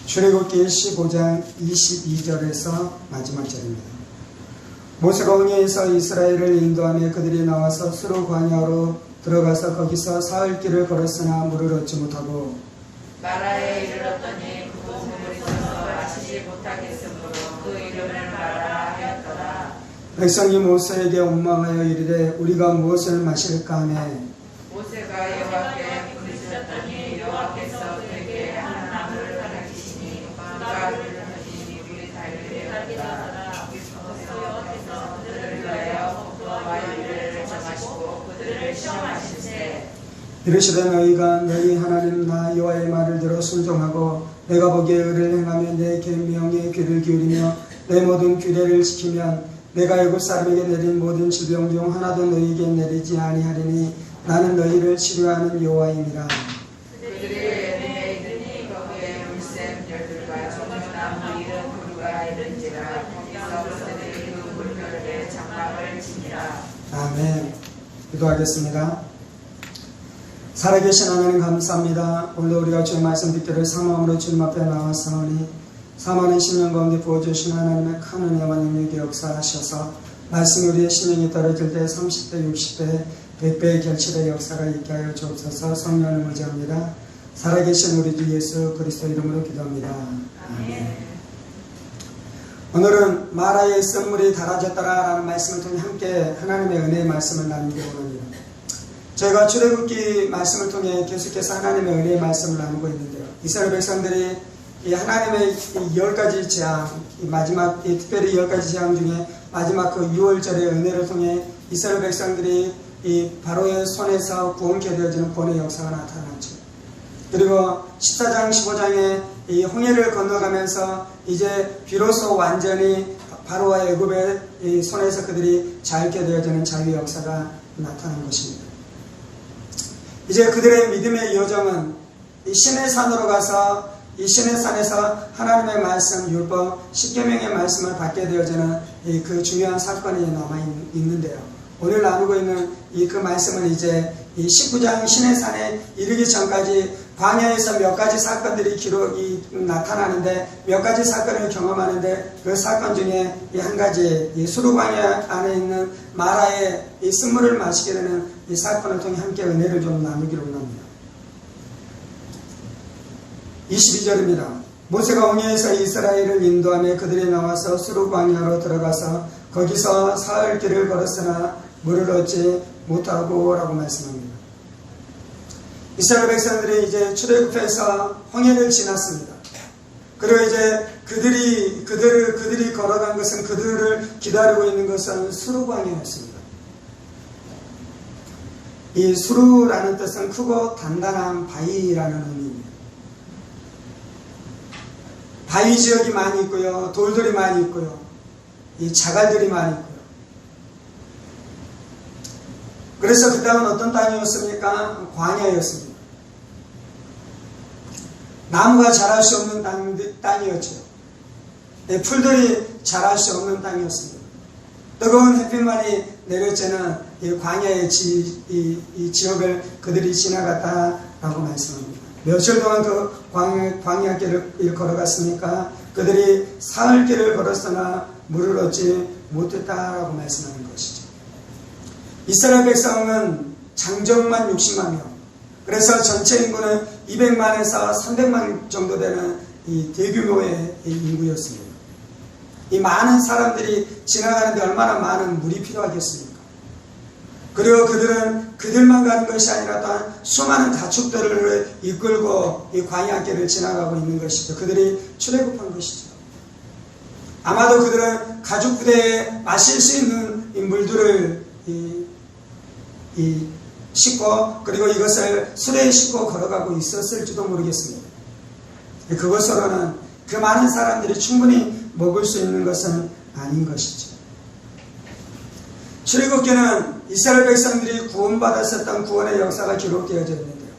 출애굽기 15장 22절에서 마지막 절입니다. 모세가 홍해에서 이스라엘을 인도하며 그들이 나와서 수르 광야로 들어가서 거기서 사흘 길을 걸었으나 물을 얻지 못하고 마라에 이르렀더니 그곳은 물이 서 마시지 못하겠으므로 그 이름을 마라 하였더라. 백성이 모세에게 원망하여 이르되 우리가 무엇을 마실까 하며 모세가 여호와께 부르짖었더니 여호와께서 그에게 한 나무를 가르치시니 그가 그를 던지니 물이 달게 되었더라. 여호와께서 그들을 위하여 폭포와 마유를 정하시고 그들을 시험하시되 이르시되 너희가 너희 하나님 나 여호와의 말을 들어 순종하고 내가 보기에 의를 행하며 내 계명에 귀를 기울이며 내 모든 규례를 지키면 내가 애굽 사람에게 내린 모든 질병 중 하나도 너희에게 내리지 아니하리니 나는 너희를 치료하는 여호와임이라. 그들이 에lim에 이르니 거기에 물샘 열들과 종려나무 이른 불과 이른지라. 거기서 그들이 그 물결에 장막을 치니라. 아멘. 기도하겠습니다. 살아계신 하나님 감사합니다. 오늘도 우리가 주의 말씀 듣기를 사모함으로 주님 앞에 나왔사오니 사모하는 심령 가운데 부어주신 하나님의 큰 은혜와 능력이 역사하셔서 말씀이 우리의 심령이 떨어질 때 30배, 60배, 100배의 결실의 역사가 있게 하여 주옵소서. 성령을 의지합니다. 살아계신 우리 주 예수 그리스도 이름으로 기도합니다. 아멘. 오늘은 마라의 쓴물이 달아졌더라라는 말씀을 통해 함께 하나님의 은혜의 말씀을 나누기 원합니다. 저희가 출애굽기 말씀을 통해 계속해서 하나님의 은혜의 말씀을 나누고 있는데요. 이스라엘 백성들이 이 하나님의 10가지 재앙, 마지막 특별히 10가지 재앙 중에 마지막 그 6월절의 은혜를 통해 이스라엘 백성들이 이 바로의 손에서 구원케 되어지는 구원의 역사가 나타났죠. 그리고 14장, 15장에 이 홍해를 건너가면서 이제 비로소 완전히 바로와 애굽의 이 손에서 그들이 자유케 되어지는 자유의 역사가 나타난 것입니다. 이제 그들의 믿음의 여정은 이 신의 산으로 가서 이 신의 산에서 하나님의 말씀, 율법, 십계명의 말씀을 받게 되어지는 그 중요한 사건이 남아있는데요. 오늘 나누고 있는 그 말씀은 이제 이 19장 신의 산에 이르기 전까지 광야에서 몇 가지 사건들이 기록이 나타나는데 몇 가지 사건을 경험하는데 그 사건 중에 이 한 가지 이 수르 광야 안에 있는 마라의 이 쓴물을 마시게 되는 이 사건을 통해 함께 은혜를 좀 나누기로 합니다. 22절입니다. 모세가 홍해에서 이스라엘을 인도하며 그들이 나와서 수르 광야로 들어가서 거기서 사흘 길을 걸었으나 물을 얻지 못하고 라고 말씀합니다. 이스라엘 백성들이 이제 출애굽해서 홍해를 지났습니다. 그리고 이제 그들이 걸어간 것은 그들을 기다리고 있는 것은 수르 광야였습니다. 이 수르라는 뜻은 크고 단단한 바위라는 의미입니다. 바위 지역이 많이 있고요, 돌들이 많이 있고요, 이 자갈들이 많이 있고요. 그래서 그 땅은 어떤 땅이었습니까? 광야였습니다. 나무가 자랄 수 없는 땅이었죠. 풀들이 자랄 수 없는 땅이었습니다. 뜨거운 햇빛만이 내려쬐는 이 광야의 이 지역을 그들이 지나갔다라고 말씀합니다. 며칠 동안 그 광야길을 걸어갔으니까 그들이 사흘 길을 걸었으나 물을 얻지 못했다라고 말씀하는 것이죠. 이스라엘 백성은 장정만 60만 명, 그래서 전체 인구는 200만에서 300만 정도 되는 이 대규모의 인구였습니다. 이 많은 사람들이 지나가는데 얼마나 많은 물이 필요하겠습니까? 그리고 그들만 가는 것이 아니라 또한 수많은 가축들을 이끌고 이 광야길을 지나가고 있는 것이죠. 그들이 출애굽한 것이죠. 아마도 그들은 가죽 부대에 마실 수 있는 이 물들을 싣고 그리고 이것을 수레에 싣고 걸어가고 있었을지도 모르겠습니다. 그것으로는 그 많은 사람들이 충분히 먹을 수 있는 것은 아닌 것이죠. 출애굽기는 이스라엘 백성들이 구원받았었던 구원의 역사가 기록되어져 있는데요.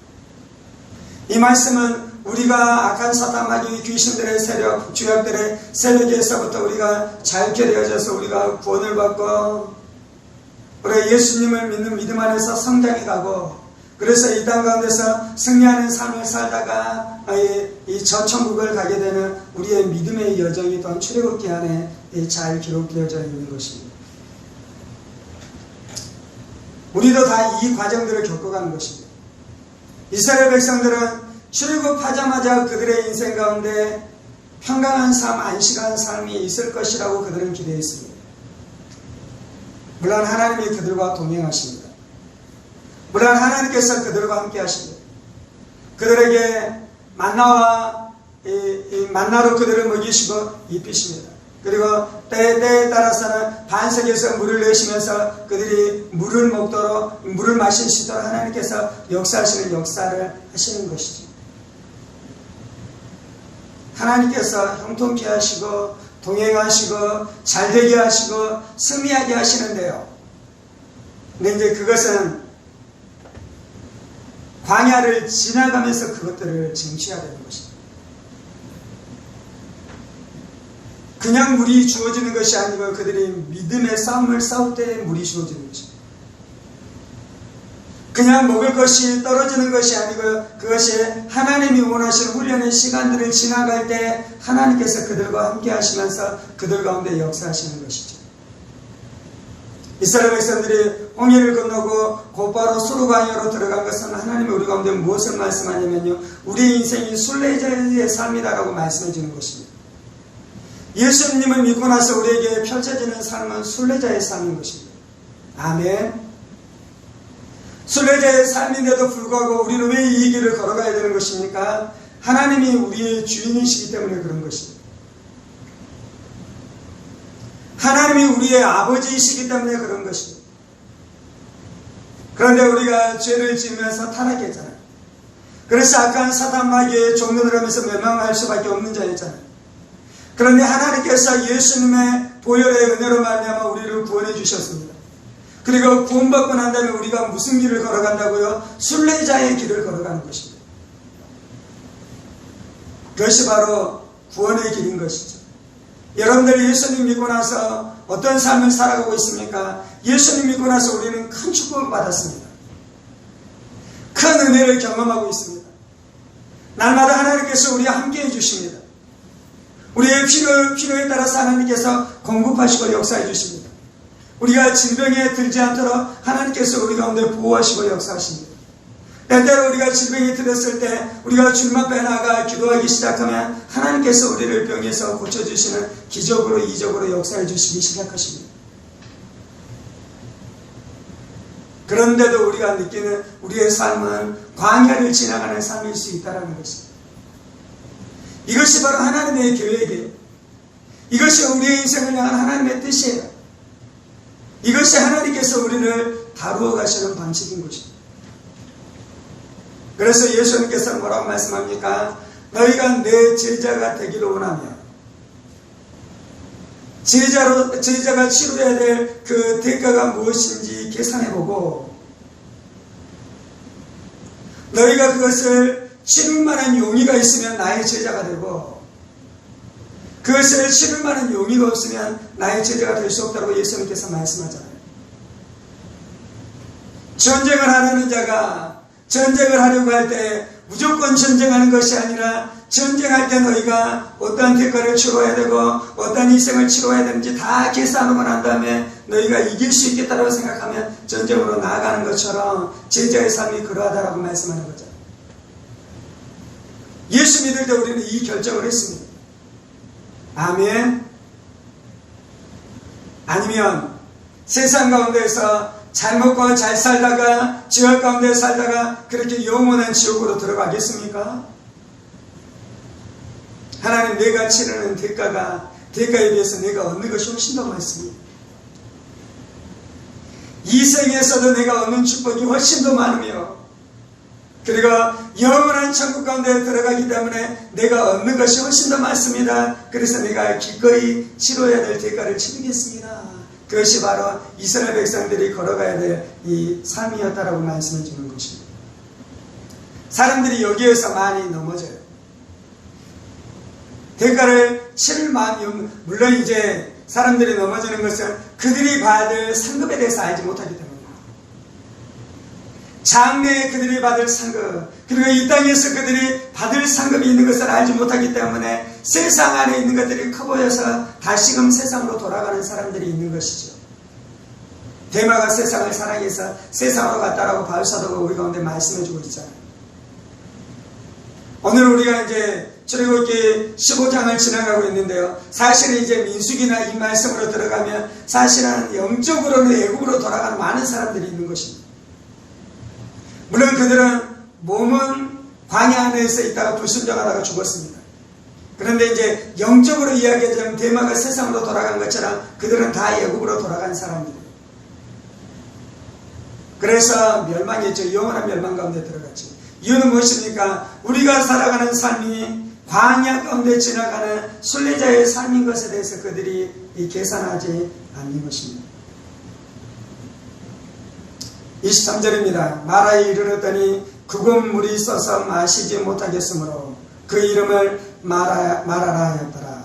이 말씀은 우리가 악한 사탄 마귀 귀신들의 세력, 죄악들의 세력에서부터 우리가 자유케 되어져서 우리가 구원을 받고 우리가 예수님을 믿는 믿음 안에서 성장해 가고 그래서 이 땅 가운데서 승리하는 삶을 살다가 이 전천국을 가게 되는 우리의 믿음의 여정이 또한 출애굽기 안에 잘 기록되어져 있는 것입니다. 우리도 다 이 과정들을 겪어가는 것입니다. 이스라엘 백성들은 출애굽하자마자 그들의 인생 가운데 평강한 삶, 안식한 삶이 있을 것이라고 그들은 기대했습니다. 물론 하나님이 그들과 동행하십니다. 물론 하나님께서 그들과 함께 하십니다. 그들에게 만나와 만나로 그들을 먹이시고 입히십니다. 그리고 때에 따라서는 반석에서 물을 내시면서 그들이 물을 먹도록, 물을 마실 수 있도록 하나님께서 역사하시는 역사를 하시는 것이죠. 하나님께서 형통케 하시고 동행하시고 잘되게 하시고 승리하게 하시는데요. 근데 이제 그것은 광야를 지나가면서 그것들을 쟁취해야 되는 것입니다. 그냥 물이 주어지는 것이 아니고 그들이 믿음의 싸움을 싸울 때 물이 주어지는 것입니다. 그냥 먹을 것이 떨어지는 것이 아니고 그것이 하나님이 원하시는 훈련의 시간들을 지나갈 때 하나님께서 그들과 함께 하시면서 그들 가운데 역사하시는 것이죠. 이스라엘 백성들이 홍해를 건너고 곧바로 수르광야로 들어간 것은 하나님이 우리 가운데 무엇을 말씀하냐면요, 우리 인생이 순례자의 삶이다라고 말씀해 주는 것입니다. 예수님을 믿고 나서 우리에게 펼쳐지는 삶은 순례자의 삶인 것입니다. 아멘. 순례자의 삶인데도 불구하고 우리는 왜 이 길을 걸어가야 되는 것입니까? 하나님이 우리의 주인이시기 때문에 그런 것입니다. 하나님이 우리의 아버지이시기 때문에 그런 것입니다. 그런데 우리가 죄를 지으면서 타락했잖아요. 그래서 악한 사단 마귀의 종노를 하면서 멸망할 수밖에 없는 자였잖아요. 그런데 하나님께서 예수님의 보혈의 은혜로 말미암아 우리를 구원해 주셨습니다. 그리고 구원받고 난 다음에 우리가 무슨 길을 걸어간다고요? 순례자의 길을 걸어가는 것입니다. 그것이 바로 구원의 길인 것이죠. 여러분들이 예수님 믿고 나서 어떤 삶을 살아가고 있습니까? 예수님 믿고 나서 우리는 큰 축복을 받았습니다. 큰 은혜를 경험하고 있습니다. 날마다 하나님께서 우리와 함께 해주십니다. 우리의 필요에 따라서 하나님께서 공급하시고 역사해 주십니다. 우리가 질병에 들지 않도록 하나님께서 우리 가운데 보호하시고 역사하십니다. 때때로 우리가 질병에 들었을 때 우리가 줄만 빼나가 기도하기 시작하면 하나님께서 우리를 병에서 고쳐주시는 기적으로 이적으로 역사해 주시기 시작하십니다. 그런데도 우리가 느끼는 우리의 삶은 광야를 지나가는 삶일 수 있다는 것입니다. 이것이 바로 하나님의 계획이에요. 이것이 우리의 인생을 향한 하나님의 뜻이에요. 이것이 하나님께서 우리를 다루어 가시는 방식인 것입니다. 그래서 예수님께서는 뭐라고 말씀합니까? 너희가 내 제자가 되기를 원하면 제자가 치러야 될 그 대가가 무엇인지 계산해보고 너희가 그것을 치를 만한 용의가 있으면 나의 제자가 되고 그것을 치를 만한 용의가 없으면 나의 제자가 될 수 없다고 예수님께서 말씀하잖아요. 전쟁을 하려는 자가 전쟁을 하려고 할 때 무조건 전쟁하는 것이 아니라 전쟁할 때 너희가 어떠한 대가를 치러야 되고 어떠한 희생을 치러야 되는지 다 계산하고 난 다음에 너희가 이길 수 있겠다고 생각하면 전쟁으로 나아가는 것처럼 제자의 삶이 그러하다라고 말씀하는 거죠. 예수 믿을 때 우리는 이 결정을 했습니다. 아멘. 아니면 세상 가운데에서 잘 먹고 잘 살다가 지옥 가운데 살다가 그렇게 영원한 지옥으로 들어가겠습니까? 하나님, 내가 치르는 대가에 비해서 내가 얻는 것이 훨씬 더 많습니다. 이 생에서도 내가 얻는 축복이 훨씬 더 많으며 그리고 영원한 천국 가운데 들어가기 때문에 내가 얻는 것이 훨씬 더 많습니다. 그래서 내가 기꺼이 치러야 될 대가를 치르겠습니다. 그것이 바로 이스라엘 백성들이 걸어가야 될 이 삶이었다라고 말씀해 주는 것입니다. 사람들이 여기에서 많이 넘어져요. 대가를 치를 마음이 없는, 물론 이제 사람들이 넘어지는 것은 그들이 받을 상급에 대해서 알지 못하기 때문입니다. 장래에 그들이 받을 상급, 그리고 이 땅에서 그들이 받을 상급이 있는 것을 알지 못하기 때문에 세상 안에 있는 것들이 커 보여서 다시금 세상으로 돌아가는 사람들이 있는 것이죠. 데마가 세상을 사랑해서 세상으로 갔다라고 바울사도가 우리 가운데 말씀해주고 있잖아요. 오늘 우리가 이제 출애굽기 15장을 지나가고 있는데요. 사실은 이제 민수기나 이 말씀으로 들어가면 사실은 영적으로는 애굽으로 돌아가는 많은 사람들이 있는 것입니다. 물론 그들은 몸은 광야 안에서 있다가 불순종하다가 죽었습니다. 그런데 이제 영적으로 이야기하자면 데마가 세상으로 돌아간 것처럼 그들은 다 애굽으로 돌아간 사람들이에요. 그래서 멸망했죠. 영원한 멸망 가운데 들어갔죠. 이유는 무엇입니까? 우리가 살아가는 삶이 광야 가운데 지나가는 순례자의 삶인 것에 대해서 그들이 계산하지 않는 것입니다. 23절입니다. 마라에 이르렀더니 그곳 물이 써서 마시지 못하겠으므로 그 이름을 마라라 하였더라.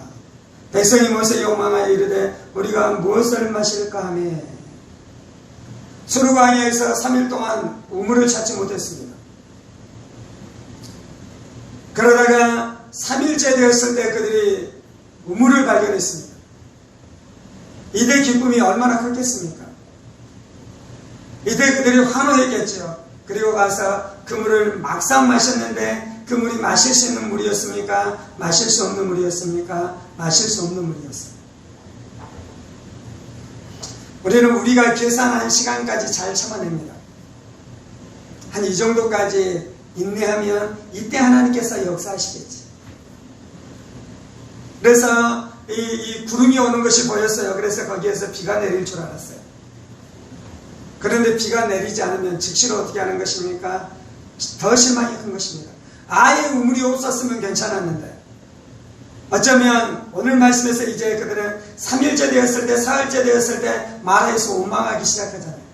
백성이 모세에게 원망하여 이르되 우리가 무엇을 마실까 하며 수르광야에서 3일 동안 우물을 찾지 못했습니다. 그러다가 3일째 되었을 때 그들이 우물을 발견했습니다. 이때 기쁨이 얼마나 컸겠습니까? 이때 그들이 환호했겠죠. 그리고 가서 그 물을 막상 마셨는데 그 물이 마실 수 있는 물이었습니까? 마실 수 없는 물이었습니까? 마실 수 없는 물이었습니다. 우리는 우리가 계산한 시간까지 잘 참아냅니다. 한 이 정도까지 인내하면 이때 하나님께서 역사하시겠지. 그래서 이 구름이 오는 것이 보였어요. 그래서 거기에서 비가 내릴 줄 알았어요. 그런데 비가 내리지 않으면 즉시로 어떻게 하는 것입니까? 더 실망이 큰 것입니다. 아예 우물이 없었으면 괜찮았는데 어쩌면 오늘 말씀에서 이제 그들은 3일째 되었을 때, 4일째 되었을 때 마라에서 원망하기 시작하잖아요.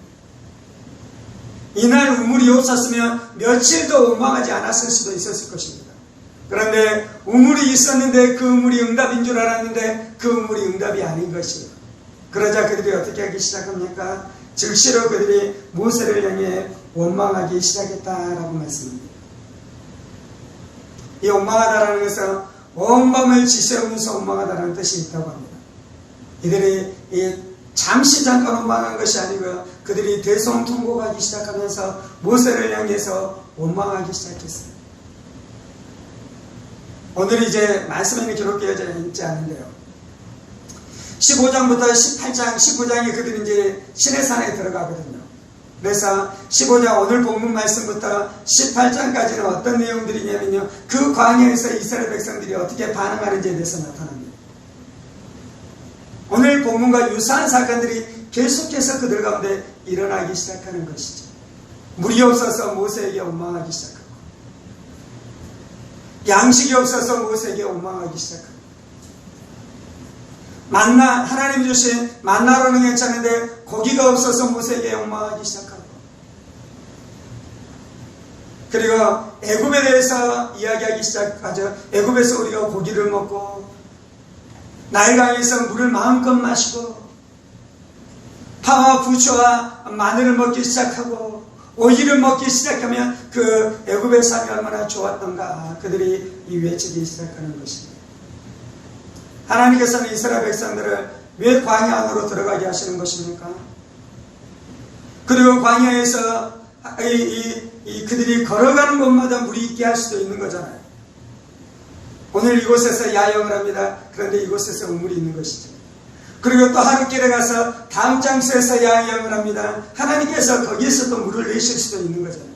이날 우물이 없었으면 며칠도 원망하지 않았을 수도 있었을 것입니다. 그런데 우물이 있었는데 그 우물이 응답인 줄 알았는데 그 우물이 응답이 아닌 것이에요. 그러자 그들이 어떻게 하기 시작합니까? 즉시로 그들이 모세를 향해 원망하기 시작했다라고 말씀합니다. 이 원망하다라는 것은 온 밤을 지새우면서 원망하다라는 뜻이 있다고 합니다. 이들이 잠시 잠깐 원망한 것이 아니고요. 그들이 대성통곡하기 시작하면서 모세를 향해서 원망하기 시작했어요. 오늘 이제 말씀에는 기록되어져 있지 않은데요. 15장부터 18장, 19장에 그들이 이제 시내산에 들어가거든요. 그래서 15장 오늘 본문 말씀부터 18장까지는 어떤 내용들이냐면요. 그 광야에서 이스라엘 백성들이 어떻게 반응하는지에 대해서 나타납니다. 오늘 본문과 유사한 사건들이 계속해서 그들 가운데 일어나기 시작하는 것이죠. 물이 없어서 모세에게 원망하기 시작하고 양식이 없어서 모세에게 원망하기 시작하고 만나, 하나님 주신 만나로는 괜찮은데 고기가 없어서 모세에게 원망하기 시작하고 그리고 애굽에 대해서 이야기하기 시작하죠. 애굽에서 우리가 고기를 먹고 나일강에서 물을 마음껏 마시고 파와 부추와 마늘을 먹기 시작하고 오이를 먹기 시작하면 그 애굽의 삶이 얼마나 좋았던가 그들이 외치기 시작하는 것입니다. 하나님께서는 이스라엘 백성들을 왜 광야 안으로 들어가게 하시는 것입니까? 그리고 광야에서 그들이 걸어가는 곳마다 물이 있게 할 수도 있는 거잖아요. 오늘 이곳에서 야영을 합니다. 그런데 이곳에서 우물이 있는 것이죠. 그리고 또 하루길에 가서 다음 장소에서 야영을 합니다. 하나님께서 거기에서 또 물을 내실 수도 있는 거잖아요.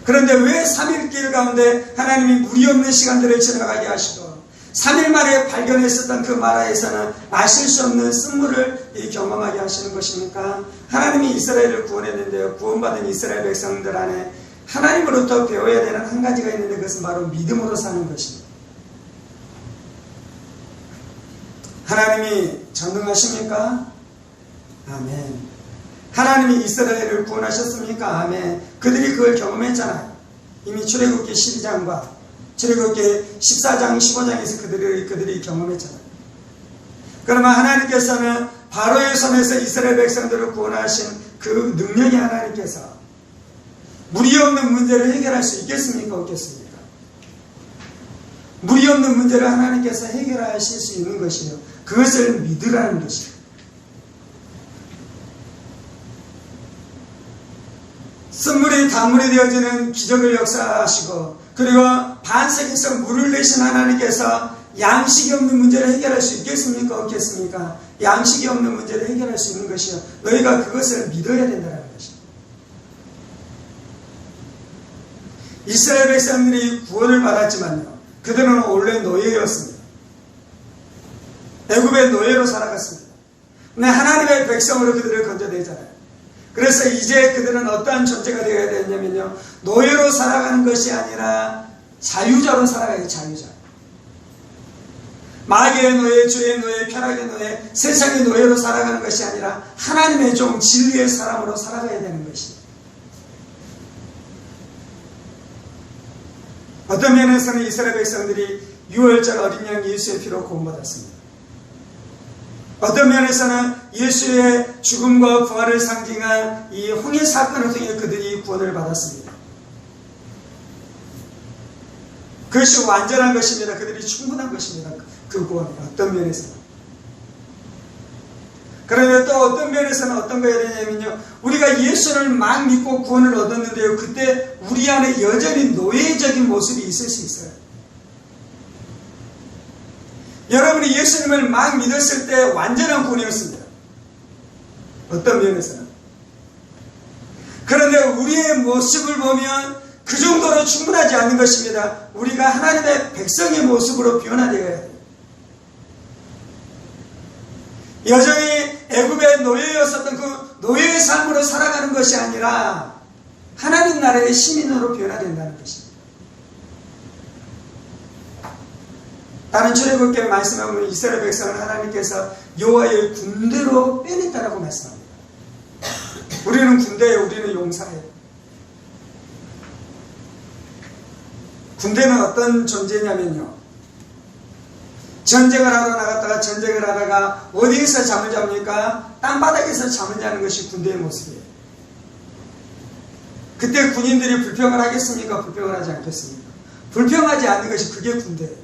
그런데 왜 3일길 가운데 하나님이 물이 없는 시간들을 지나가게 하시고 3일 만에 발견했었던 그 마라에서는 마실 수 없는 쓴물을 경험하게 하시는 것입니까? 하나님이 이스라엘을 구원했는데요. 구원받은 이스라엘 백성들 안에 하나님으로부터 배워야 되는 한 가지가 있는데 그것은 바로 믿음으로 사는 것입니다. 하나님이 전능하십니까? 아멘. 하나님이 이스라엘을 구원하셨습니까? 아멘. 그들이 그걸 경험했잖아요. 이미 출애굽기 12장과 출애굽기 14장, 15장에서 그들이 경험했잖아요. 그러면 하나님께서는 바로의 손에서 이스라엘 백성들을 구원하신 그 능력이 하나님께서 물이 없는 문제를 해결할 수 있겠습니까? 없겠습니까? 물이 없는 문제를 하나님께서 해결하실 수 있는 것이요, 그것을 믿으라는 것이요. 쓴물이 단물이 되어지는 기적을 역사하시고, 그리고 반석에서 물을 내신 하나님께서 양식이 없는 문제를 해결할 수 있겠습니까? 없겠습니까? 양식이 없는 문제를 해결할 수 있는 것이요, 너희가 그것을 믿어야 된다는 것이요. 이스라엘 백성들이 구원을 받았지만요, 그들은 원래 노예였습니다. 애굽의 노예로 살아갔습니다. 근데 하나님의 백성으로 그들을 건져내잖아요. 그래서 이제 그들은 어떠한 존재가 되어야 되냐면요, 노예로 살아가는 것이 아니라 자유자로 살아가요. 자유자. 마귀의 노예, 주의 노예, 쾌락의 노예, 세상의 노예로 살아가는 것이 아니라 하나님의 종, 진리의 사람으로 살아가야 되는 것입니다. 어떤 면에서는 이스라엘 백성들이 유월절 어린 양 예수의 피로 구원받았습니다. 어떤 면에서는 예수의 죽음과 부활을 상징한 이 홍해 사건을 통해 그들이 구원을 받았습니다. 그것이 완전한 것입니다. 그들이 충분한 것입니다. 그 구원이 어떤 면에서는. 그런데 또 어떤 면에서는 어떤 거야 되냐면요, 우리가 예수를 막 믿고 구원을 얻었는데요, 그때 우리 안에 여전히 노예적인 모습이 있을 수 있어요. 여러분이 예수님을 막 믿었을 때 완전한 구원이었습니다. 어떤 면에서는. 그런데 우리의 모습을 보면 그 정도로 충분하지 않는 것입니다. 우리가 하나님의 백성의 모습으로 변화되어야 돼요. 여전히 애굽의 노예였었던 그 노예의 삶으로 살아가는 것이 아니라 하나님 나라의 시민으로 변화된다는 것입니다. 다른 출애굽기 말씀에 보면 이스라엘 백성을 하나님께서 여호와의 군대로 빼냈다라고 말씀합니다. 우리는 군대예요. 우리는 용사예요. 군대는 어떤 존재냐면요, 전쟁을 하러 나갔다가 전쟁을 하다가 어디에서 잠을 잡니까? 땅바닥에서 잠을 자는 것이 군대의 모습이에요. 그때 군인들이 불평을 하겠습니까? 불평을 하지 않겠습니까? 불평하지 않는 것이 그게 군대예요.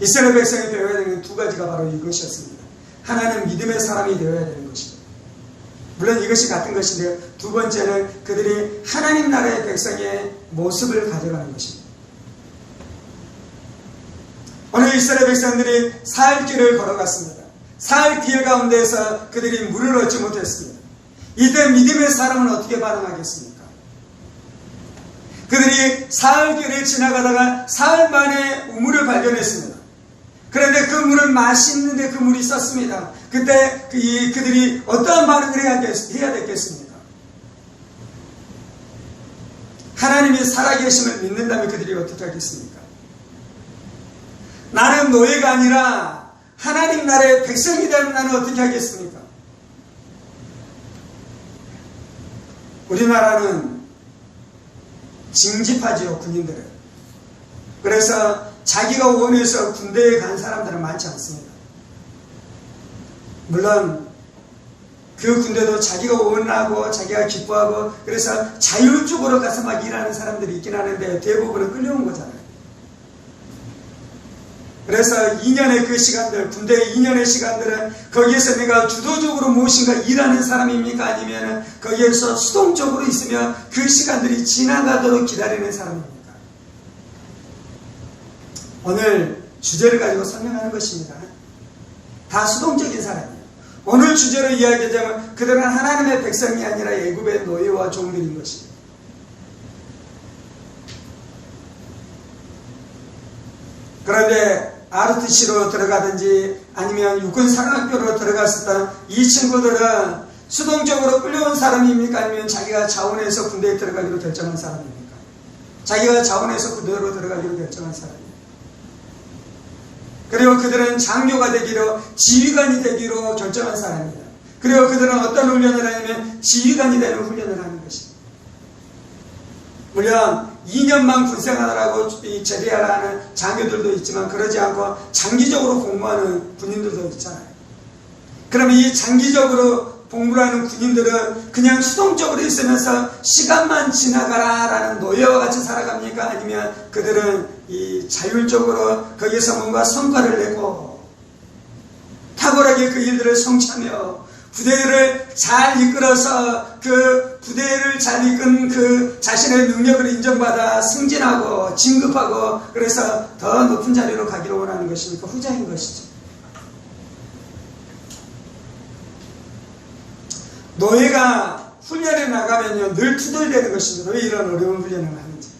이스라엘 백성이 되어야 되는 두 가지가 바로 이것이었습니다. 하나는 믿음의 사람이 되어야 되는 것입니다. 물론 이것이 같은 것인데요, 두 번째는 그들이 하나님 나라의 백성의 모습을 가져가는 것입니다. 오늘 이스라엘 백성들이 사흘길을 걸어갔습니다. 사흘길 가운데에서 그들이 물을 얻지 못했습니다. 이때 믿음의 사람은 어떻게 반응하겠습니까? 그들이 사흘길을 지나가다가 사흘 만에 우물을 발견했습니다. 그런데 그 물을 마시는데 그 물이 썼습니다. 그때 그들이 어떠한 반응을 해야 됐겠습니까? 하나님이 살아계심을 믿는다면 그들이 어떻게 하겠습니까? 나는 노예가 아니라 하나님 나라의 백성이 되면 나는 어떻게 하겠습니까? 우리나라는 징집하지요, 군인들을. 그래서 자기가 원해서 군대에 간 사람들은 많지 않습니다. 물론 그 군대도 자기가 원하고 자기가 기뻐하고 그래서 자율적으로 가서 막 일하는 사람들이 있긴 하는데 대부분은 끌려온 거잖아요. 그래서 2년의 그 시간들, 군대의 2년의 시간들은 거기에서 내가 주도적으로 무엇인가 일하는 사람입니까? 아니면 거기에서 수동적으로 있으면 그 시간들이 지나가도록 기다리는 사람입니까? 오늘 주제를 가지고 설명하는 것입니다. 다 수동적인 사람이에요. 오늘 주제로 이야기하자면 그들은 하나님의 백성이 아니라 애굽의 노예와 종들인 것입니다. 그런데 ROTC로 들어가든지 아니면 육군사관학교로 들어갔었던 이 친구들은 수동적으로 끌려온 사람입니까? 아니면 자기가 자원해서 군대에 들어가기로 결정한 사람입니까? 자기가 자원해서 군대로 들어가기로 결정한 사람입니다. 그리고 그들은 장교가 되기로, 지휘관이 되기로 결정한 사람입니다. 그리고 그들은 어떤 훈련을 하냐면 지휘관이 되는 훈련을 하는 것입니다. 물론 2년만 군생활하고 제대하라는 장교들도 있지만 그러지 않고 장기적으로 공부하는 군인들도 있잖아요. 그러면 이 장기적으로 복무하는 군인들은 그냥 수동적으로 있으면서 시간만 지나가라 라는 노예와 같이 살아갑니까? 아니면 그들은 이 자율적으로 거기서 뭔가 성과를 내고 탁월하게 그 일들을 성취하며 부대를 잘 이끌어서 그 부대를 잘 이끈 그 자신의 능력을 인정받아 승진하고 진급하고 그래서 더 높은 자리로 가기를 원하는 것입니까? 후자인 것이죠. 노예가 훈련에 나가면요 늘 투덜대는 것입니다. 왜 이런 어려운 훈련을 하는지.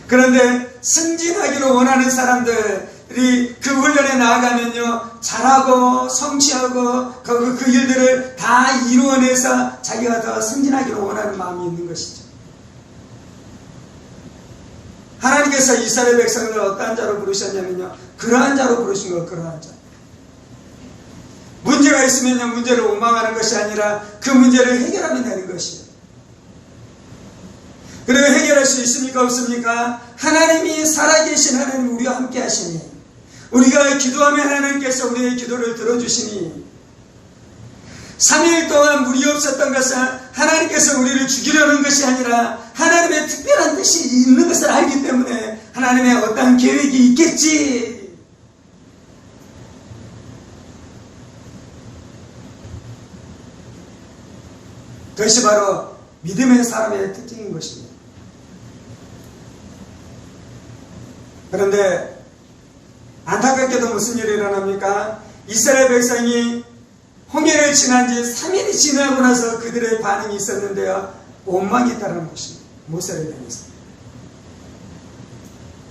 그런데 승진하기를 원하는 사람들이 그 훈련에 나아가면요 잘하고 성취하고 그 일들을 다 이루어내서 자기가 더 승진하기를 원하는 마음이 있는 것이죠. 하나님께서 이스라엘 백성을 어떠한 자로 부르셨냐면요 그러한 자로 부르신 거예요. 그러한 자. 문제가 있으면요 문제를 원망하는 것이 아니라 그 문제를 해결하면 되는 것이에요. 그리고 해결할 수 있습니까? 없습니까? 하나님이 살아계신 하나님 우리와 함께 하시니 우리가 기도하면 하나님께서 우리의 기도를 들어주시니 3일 동안 물이 없었던 것은 하나님께서 우리를 죽이려는 것이 아니라 하나님의 특별한 뜻이 있는 것을 알기 때문에 하나님의 어떠한 계획이 있겠지. 그것이 바로 믿음의 사람의 특징인 것입니다. 그런데 안타깝게도 무슨 일이 일어납니까? 이스라엘 백성이 홍해를 지난 지 3일이 지나고 나서 그들의 반응이 있었는데요. 원망이 있다는 것입니다. 모세를 향해서.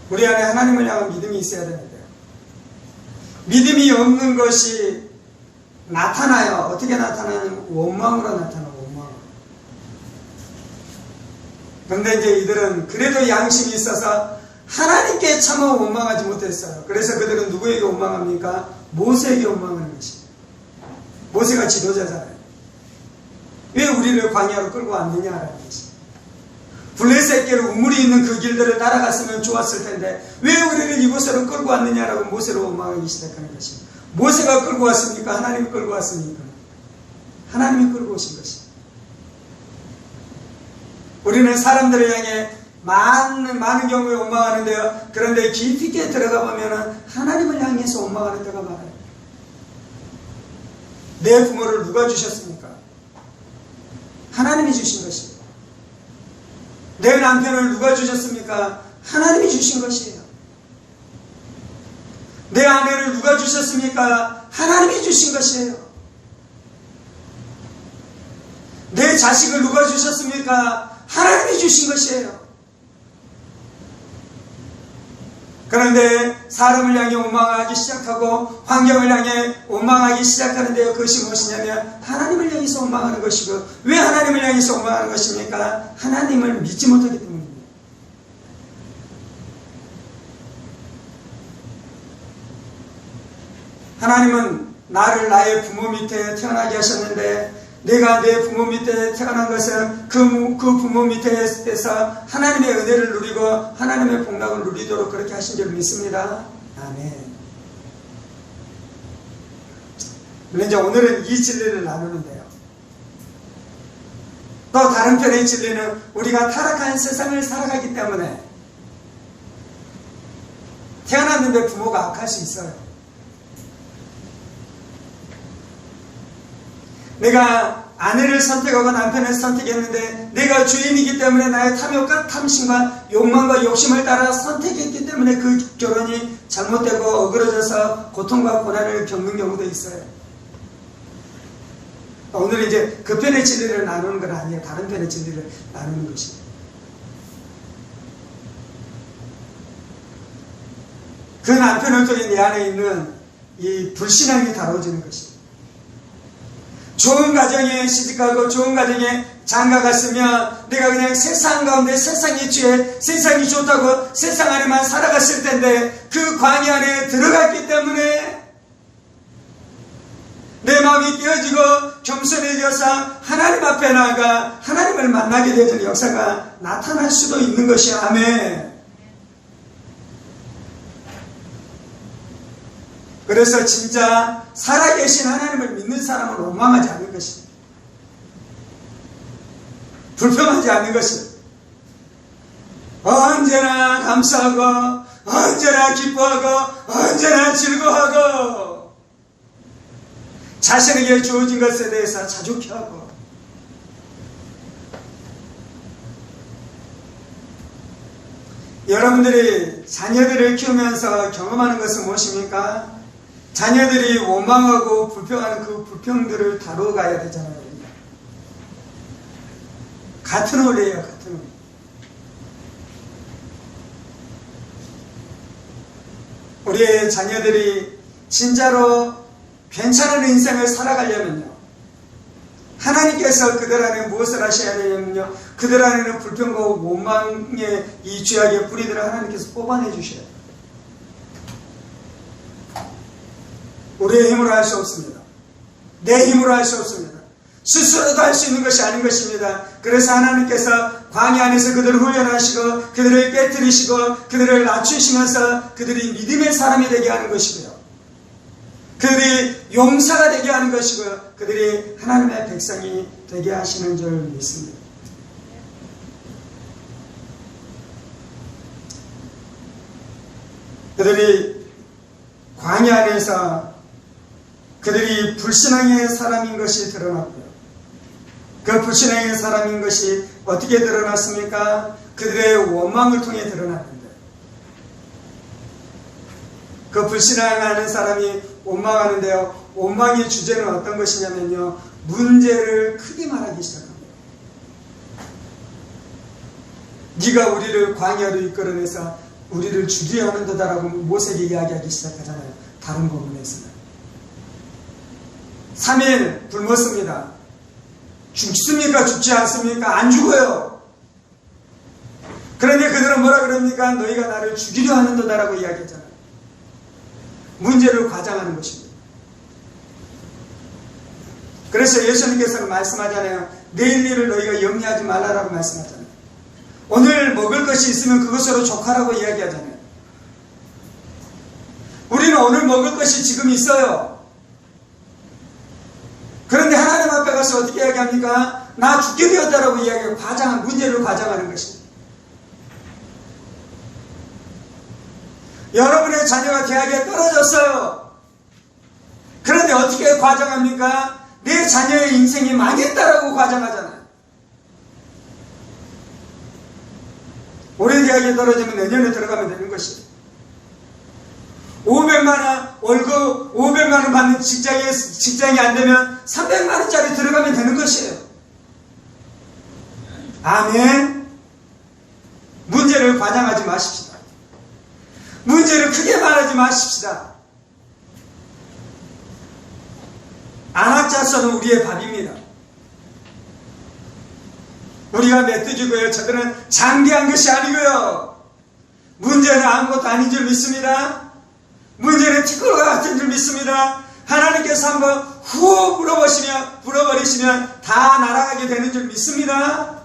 우리 안에 하나님을 향한 믿음이 있어야 되는데요. 믿음이 없는 것이 나타나요. 어떻게 나타나냐면 원망으로 나타나요. 그런데 이제 이들은 그래도 양심이 있어서 하나님께 차마 원망하지 못했어요. 그래서 그들은 누구에게 원망합니까? 모세에게 원망하는 것입니다. 모세가 지도자잖아요. 왜 우리를 광야로 끌고 왔느냐라는 것입니다. 블레셋계로 우물이 있는 그 길들을 따라갔으면 좋았을 텐데 왜 우리를 이곳으로 끌고 왔느냐라고 모세를 원망하기 시작하는 것입니다. 모세가 끌고 왔습니까? 하나님이 끌고 왔습니까? 하나님이 끌고 오신 것입니다. 우리는 사람들을 향해 많은 경우에 원망하는데요. 그런데 깊이 있게 들어가 보면 하나님을 향해서 원망하는 때가 많아요. 내 부모를 누가 주셨습니까? 하나님이 주신 것입니다. 내 남편을 누가 주셨습니까? 하나님이 주신 것이에요. 내 아내를 누가 주셨습니까? 하나님이 주신 것이에요. 내 자식을 누가 주셨습니까? 하나님이 주신 것이에요. 그런데 사람을 향해 원망하기 시작하고 환경을 향해 원망하기 시작하는데요. 그것이 무엇이냐면 하나님을 향해서 원망하는 것이고 왜 하나님을 향해서 원망하는 것입니까? 하나님을 믿지 못하기 때문입니다. 하나님은 나를 나의 부모 밑에 태어나게 하셨는데 내가 내 부모 밑에 태어난 것은 그 부모 밑에서 하나님의 은혜를 누리고 하나님의 복락을 누리도록 그렇게 하신 줄 믿습니다. 아멘. 그런데 이제 오늘은 이 진리를 나누는데요. 또 다른 편의 진리는 우리가 타락한 세상을 살아가기 때문에 태어났는데 부모가 악할 수 있어요. 내가 아내를 선택하고 남편을 선택했는데 내가 주인이기 때문에 나의 탐욕과 탐심과 욕망과 욕심을 따라 선택했기 때문에 그 결혼이 잘못되고 어그러져서 고통과 고난을 겪는 경우도 있어요. 오늘 이제 그 편의 진리를 나누는 건 아니에요. 다른 편의 진리를 나누는 것입니다. 그 남편을 통해 내 안에 있는 이 불신앙이 다뤄지는 것입니다. 좋은 가정에 시집가고 좋은 가정에 장가갔으면 내가 그냥 세상 가운데 세상에 취해 세상이 좋다고 세상 안에만 살아갔을 텐데 그 광야 안에 들어갔기 때문에 내 마음이 깨어지고 겸손해져서 하나님 앞에 나아가 하나님을 만나게 되는 역사가 나타날 수도 있는 것이 아멘. 그래서 진짜 살아계신 하나님을 믿는 사람은 원망하지 않는 것입니다. 불평하지 않는 것입니다. 언제나 감사하고 언제나 기뻐하고 언제나 즐거워하고 자신에게 주어진 것에 대해서 자족해 하고 여러분들이 자녀들을 키우면서 경험하는 것은 무엇입니까? 자녀들이 원망하고 불평하는 그 불평들을 다뤄가야 되잖아요. 같은 원리예요. 같은 원리. 우리의 자녀들이 진짜로 괜찮은 인생을 살아가려면요, 하나님께서 그들 안에 무엇을 하셔야 되냐면요, 그들 안에는 불평과 원망의 이 죄악의 뿌리들을 하나님께서 뽑아내 주셔야 돼요. 우리의 힘으로 할 수 없습니다. 내 힘으로 할 수 없습니다. 스스로도 할 수 있는 것이 아닌 것입니다. 그래서 하나님께서 광야 안에서 그들을 훈련하시고 그들을 깨뜨리시고 그들을 낮추시면서 그들이 믿음의 사람이 되게 하는 것이고요, 그들이 용사가 되게 하는 것이고요, 그들이 하나님의 백성이 되게 하시는 줄 믿습니다. 그들이 광야 안에서 그들이 불신앙의 사람인 것이 드러났고요. 그 불신앙의 사람인 것이 어떻게 드러났습니까? 그들의 원망을 통해 드러났는데, 그 불신앙하는 사람이 원망하는데요, 원망의 주제는 어떤 것이냐면요, 문제를 크게 말하기 시작합니다. 네가 우리를 광야로 이끌어내서 우리를 죽이려 하는 도다라고 모세에게 이야기하기 시작하잖아요. 다른 부분에서는 3일 굶었습니다. 죽습니까? 죽지 않습니까? 안 죽어요. 그런데 그들은 뭐라 그럽니까? 너희가 나를 죽이려 하는 도다라고 이야기했잖아요. 문제를 과장하는 것입니다. 그래서 예수님께서는 말씀하잖아요. 내일 일을 너희가 염려하지 말라라고 말씀하잖아요. 오늘 먹을 것이 있으면 그것으로 족하라고 이야기하잖아요. 우리는 오늘 먹을 것이 지금 있어요. 그런데 하나님 앞에 가서 어떻게 이야기합니까? 나 죽게 되었다라고 이야기하고 과장한, 문제를 과장하는 것입니다. 여러분의 자녀가 대학에 떨어졌어요. 그런데 어떻게 과장합니까? 내 자녀의 인생이 망했다라고 과장하잖아요. 올해 대학에 떨어지면 내년에 들어가면 되는 것이에요. 500만원 월급 500만원 받는 직장이 안 되면 300만원짜리 들어가면 되는 것이에요. 아멘. 문제를 과장하지 마십시다. 문제를 크게 말하지 마십시다. 안악자서는 우리의 밥입니다. 우리가 멧돼지고요, 저들은 장대한 것이 아니고요, 문제는 아무것도 아닌 줄 믿습니다. 문제는 티끌과 같은 줄 믿습니다. 하나님께서 한번 후호 불어버리시면 다 날아가게 되는 줄 믿습니다.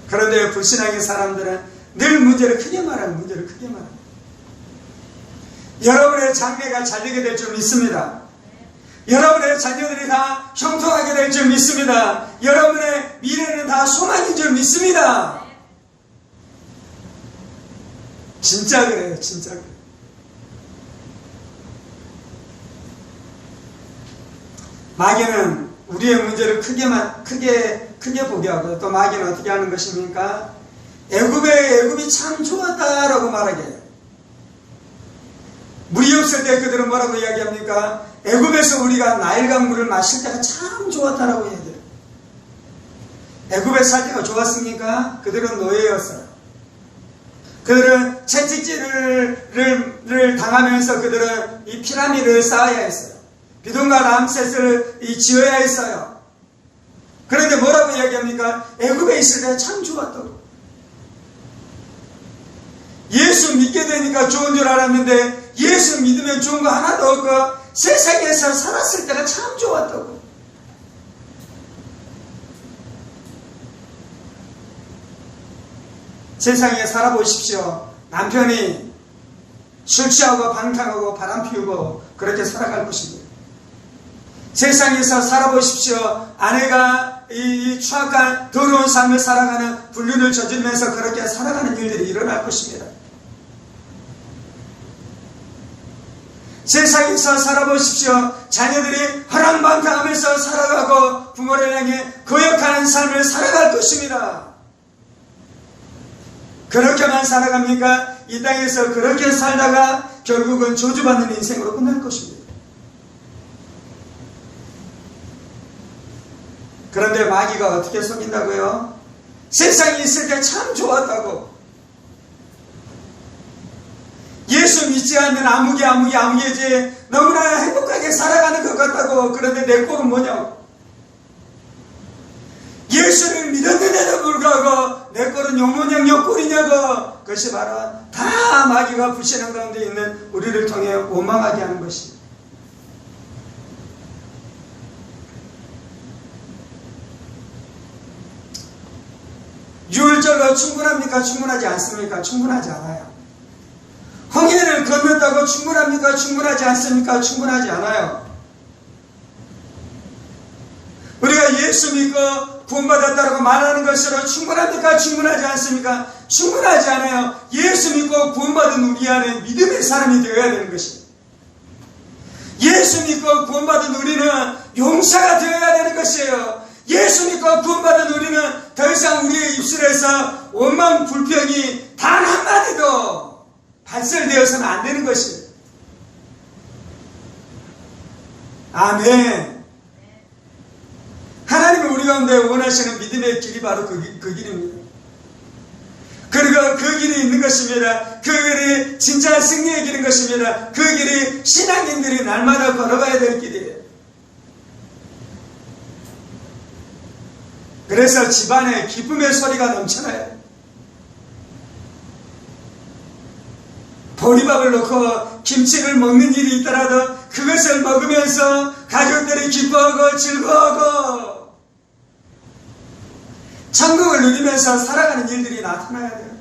그런데 불신앙의 사람들은 늘 문제를 크게 말하는, 문제를 크게 말합니다. 여러분의 장래가 잘되게 될 줄 믿습니다. 여러분의 자녀들이 다 형통하게 될 줄 믿습니다. 여러분의 미래는 다 소망인 줄 믿습니다. 진짜 그래요. 진짜 그래요. 마귀는 우리의 문제를 크게 보게 하고, 또 마귀는 어떻게 하는 것입니까? 애굽이 참 좋았다라고 말하게 해요. 물이 없을 때 그들은 뭐라고 이야기합니까? 애굽에서 우리가 나일강 물을 마실 때가 참 좋았다라고 이야기해요. 애굽에 살 때가 좋았습니까? 그들은 노예였어요. 그들은 채찍질을 당하면서 그들은 이 피라미드를 쌓아야 했어요. 비동과 람셋을 지어야 했어요. 그런데 뭐라고 이야기합니까? 애굽에 있을 때 참 좋았다고. 예수 믿게 되니까 좋은 줄 알았는데 예수 믿으면 좋은 거 하나도 없고 세상에서 살았을 때가 참 좋았다고. 세상에 살아보십시오. 남편이 술 취하고 방탕하고 바람 피우고 그렇게 살아갈 것입니다. 세상에서 살아보십시오. 아내가 이 추악한 더러운 삶을 살아가는 불륜을 저지르면서 그렇게 살아가는 일들이 일어날 것입니다. 세상에서 살아보십시오. 자녀들이 허랑방탕하면서 살아가고 부모를 향해 거역하는 삶을 살아갈 것입니다. 그렇게만 살아갑니까? 이 땅에서 그렇게 살다가 결국은 저주받는 인생으로 끝날 것입니다. 그런데 마귀가 어떻게 속인다고요? 세상에 있을 때 참 좋았다고. 예수 믿지 않는 아무개지 너무나 행복하게 살아가는 것 같다고. 그런데 내 꼴은 뭐냐고. 예수를 믿었는데도 불구하고 내 꼴은 요모냥 꼴이냐고. 그것이 바로 다 마귀가 불신앙 가운데 있는 우리를 통해 원망하게 하는 것입니다. 유월절로 충분합니까? 충분하지 않습니까? 충분하지 않아요. 홍해를 건넜다고 충분합니까? 충분하지 않습니까? 충분하지 않아요. 우리가 예수 믿고 구원받았다고 말하는 것으로 충분합니까? 충분하지 않습니까? 충분하지 않아요. 예수 믿고 구원받은 우리 안에 믿음의 사람이 되어야 되는 것입니다. 예수 믿고 구원받은 우리는 용사가 되어야 되는 것이에요. 예수 믿고 구원받은 우리는 더 이상 우리의 입술에서 원망 불평이 단 한마디도 발설되어서는 안 되는 것입니다. 아멘. 하나님이 우리 가운데 원하시는 믿음의 길이 바로 그 길입니다. 그리고 그 길이 있는 것입니다. 그 길이 진짜 승리의 길인 것입니다. 그 길이 신앙인들이 날마다 걸어가야 될 길이에요. 그래서 집안에 기쁨의 소리가 넘쳐나야 돼요. 보리밥을 넣고 김치를 먹는 일이 있더라도 그것을 먹으면서 가족들이 기뻐하고 즐거워하고 천국을 누리면서 살아가는 일들이 나타나야 돼요.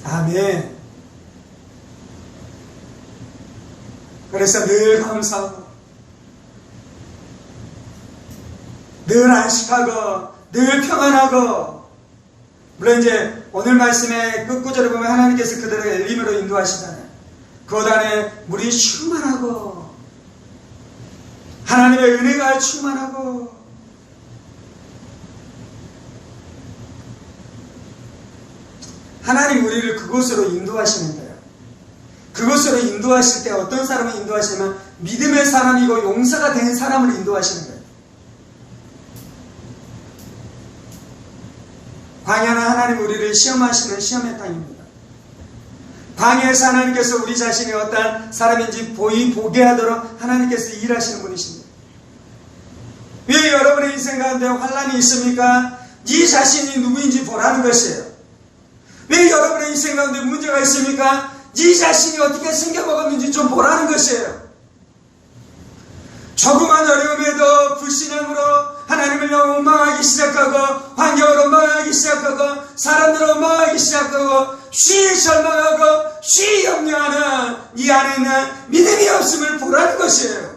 아멘. 그래서 늘 감사하고 늘 안식하고 늘 평안하고. 물론 이제 오늘 말씀의 끝구절을 보면 하나님께서 그들을 엘림으로 인도하시잖아요. 그 안에 물이 충만하고 하나님의 은혜가 충만하고 하나님 우리를 그곳으로 인도하시는 거예요. 그곳으로 인도하실 때 어떤 사람을 인도하시냐면 믿음의 사람이고 용사가 된 사람을 인도하시는 거예요. 광야는 하나님 우리를 시험하시는 시험의 땅입니다. 광야에서 하나님께서 우리 자신이 어떤 사람인지 보게 하도록 하나님께서 일하시는 분이십니다. 왜 여러분의 인생 가운데 환란이 있습니까? 네 자신이 누구인지 보라는 것이에요. 왜 여러분의 인생 가운데 문제가 있습니까? 네 자신이 어떻게 생겨먹었는지 좀 보라는 것이에요. 조그만 어려움에도 불신앙으로 하나님을 원망하기 시작하고 환경을 원망하기 시작하고 사람들을 원망하기 시작하고 쉬이 절망하고 쉬이 염려하는 이 안에 있는 믿음이 없음을 보라는 것이에요.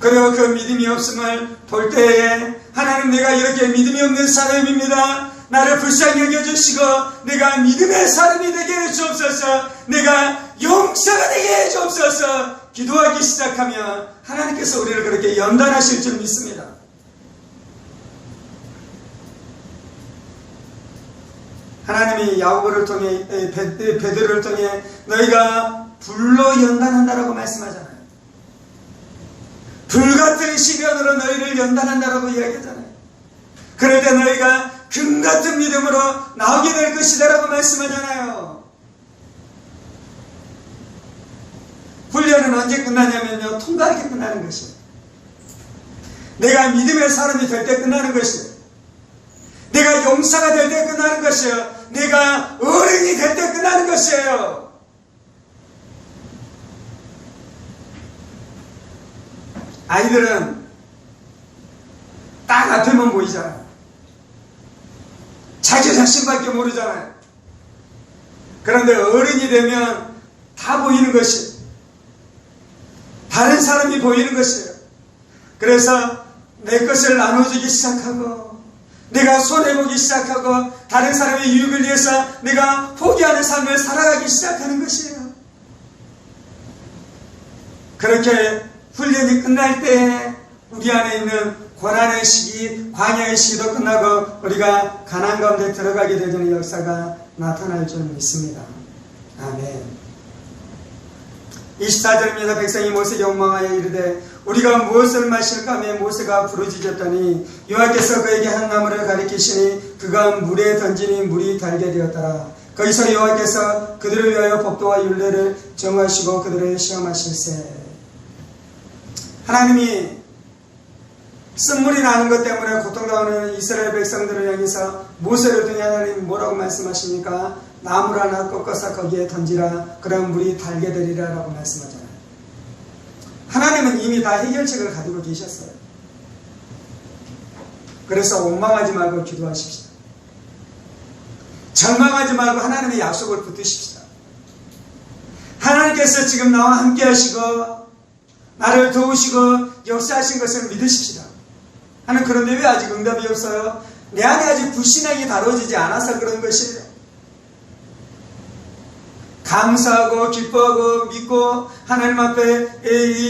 그리고 그 믿음이 없음을 볼 때에 하나님 내가 이렇게 믿음이 없는 사람입니다. 나를 불쌍히 여겨주시고 내가 믿음의 사람이 되게 해주옵소서. 내가 용사가 되게 해주옵소서. 기도하기 시작하면 하나님께서 우리를 그렇게 연단하실 줄 믿습니다. 하나님이 야고보를 통해 베드로를 통해 너희가 불로 연단한다라고 말씀하잖아요. 불같은 시련으로 너희를 연단한다라고 이야기하잖아요. 그럴 때 너희가 금같은 믿음으로 나오게 될 것이다라고 말씀하잖아요. 훈련은 언제 끝나냐면요, 통과할 때 끝나는 것이에요. 내가 믿음의 사람이 될 때 끝나는 것이에요. 내가 용사가 될 때 끝나는 것이에요. 내가 어른이 될 때 끝나는 것이에요. 아이들은 딱 앞에만 보이잖아요. 자기 자신밖에 모르잖아요. 그런데 어른이 되면 다 보이는 것이에요. 다른 사람이 보이는 것이에요. 그래서 내 것을 나눠주기 시작하고 내가 손해보기 시작하고 다른 사람의 유익을 위해서 내가 포기하는 삶을 살아가기 시작하는 것이에요. 그렇게 훈련이 끝날 때 우리 안에 있는 고난의 시기, 광야의 시기도 끝나고 우리가 가나안 가운데 들어가게 되는 역사가 나타날 줄 믿습니다. 아멘. 24절입니다. 백성이 모세에게 원망하여 이르되 우리가 무엇을 마실까 하며 모세가 부르짖었더니 여호와께서 그에게 한 나무를 가리키시니 그가 물에 던지니 물이 달게 되었더라. 거기서 여호와께서 그들을 위하여 법도와 율례를 정하시고 그들을 시험하실세. 하나님이 쓴물이 나는 것 때문에 고통당하는 이스라엘 백성들을 향해서 모세를 통해 하나님 뭐라고 말씀하십니까? 나무를 하나 꺾어서 거기에 던지라. 그럼 물이 달게 되리라 라고 말씀하잖아요. 하나님은 이미 다 해결책을 가지고 계셨어요. 그래서 원망하지 말고 기도하십시다. 절망하지 말고 하나님의 약속을 붙드십시다. 하나님께서 지금 나와 함께 하시고 나를 도우시고 역사하신 것을 믿으십시다. 하는 그런데 왜 아직 응답이 없어요? 내 안에 아직 불신앙이 다뤄지지 않아서 그런 것이에요. 감사하고 기뻐하고 믿고 하나님 앞에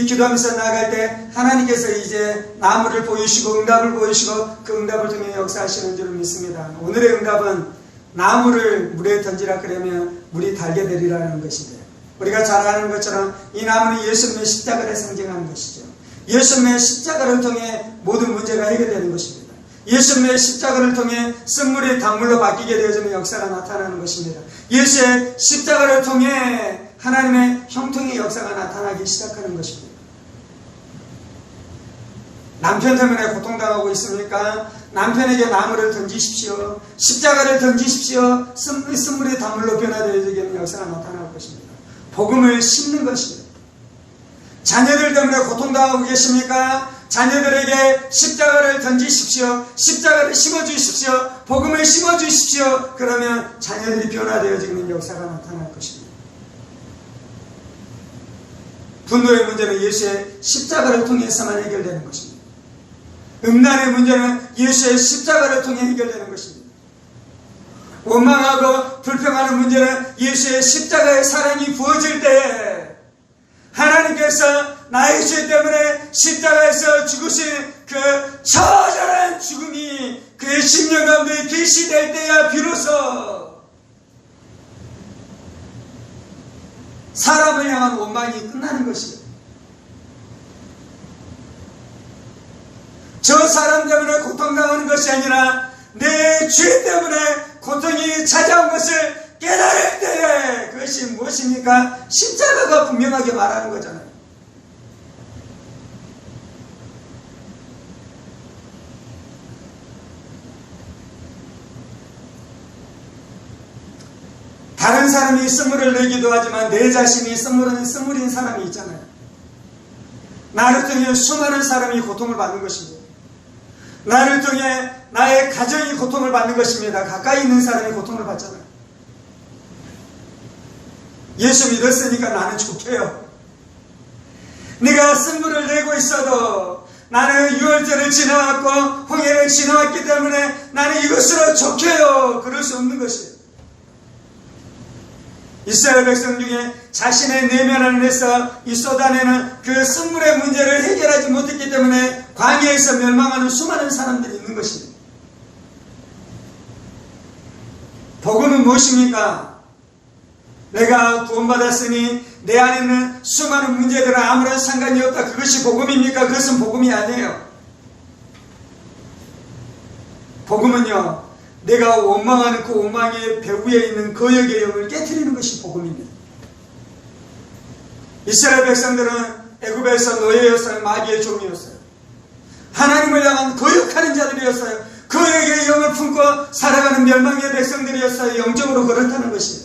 기도하면서 나아갈 때 하나님께서 이제 나무를 보이시고 응답을 보이시고 그 응답을 통해 역사하시는 줄 믿습니다. 오늘의 응답은 나무를 물에 던지라 그러면 물이 달게 되리라는 것인데 우리가 잘 아는 것처럼 이 나무는 예수님의 십자가를 상징하는 것이죠. 예수님의 십자가를 통해 모든 문제가 해결되는 것입니다. 예수님의 십자가를 통해 쓴물이 단물로 바뀌게 되어지는 역사가 나타나는 것입니다. 예수의 십자가를 통해 하나님의 형통의 역사가 나타나기 시작하는 것입니다. 남편 때문에 고통당하고 있습니까? 남편에게 나무를 던지십시오. 십자가를 던지십시오. 쓴물이 단물로 변화되어지는 역사가 나타날 것입니다. 복음을 심는 것입니다. 자녀들 때문에 고통당하고 계십니까? 자녀들에게 십자가를 던지십시오. 십자가를 심어주십시오. 복음을 심어주십시오. 그러면 자녀들이 변화되어지는 역사가 나타날 것입니다. 분노의 문제는 예수의 십자가를 통해서만 해결되는 것입니다. 음란의 문제는 예수의 십자가를 통해 해결되는 것입니다. 원망하고 불평하는 문제는 예수의 십자가의 사랑이 부어질 때 하나님께서 나의 죄 때문에 십자가에서 죽으신 그 처절한 죽음이 그의 심령 가운데 계시될 때야 비로소 사람을 향한 원망이 끝나는 것이에요. 저 사람 때문에 고통당하는 것이 아니라 내 죄 때문에 고통이 찾아온 것을 깨달을 때 그것이 무엇입니까? 십자가가 분명하게 말하는 거잖아요. 다른 사람이 쓴물을 내기도 하지만 내 자신이 쓴물인 사람이 있잖아요. 나를 통해 수많은 사람이 고통을 받는 것입니다. 나를 통해 나의 가정이 고통을 받는 것입니다. 가까이 있는 사람이 고통을 받잖아요. 예수 믿었으니까 나는 좋게요. 네가 쓴물을 내고 있어도 나는 유월절을 지나왔고 홍해를 지나왔기 때문에 나는 이것으로 좋게요. 그럴 수 없는 것이에요. 이스라엘 백성 중에 자신의 내면 안에서 이 쏟아내는 그 쓴물의 문제를 해결하지 못했기 때문에 광야에서 멸망하는 수많은 사람들이 있는 것입니다. 복음은 무엇입니까? 내가 구원받았으니 내 안에 있는 수많은 문제들은 아무런 상관이 없다. 그것이 복음입니까? 그것은 복음이 아니에요. 복음은요, 내가 원망하는 그 원망의 배후에 있는 거역의 영을 깨트리는 것이 복음입니다. 이스라엘 백성들은 애굽에서 노예였어요. 마귀의 종이었어요. 하나님을 향한 거역하는 자들이었어요. 거역의 영을 품고 살아가는 멸망의 백성들이었어요. 영적으로 그렇다는 것이에요.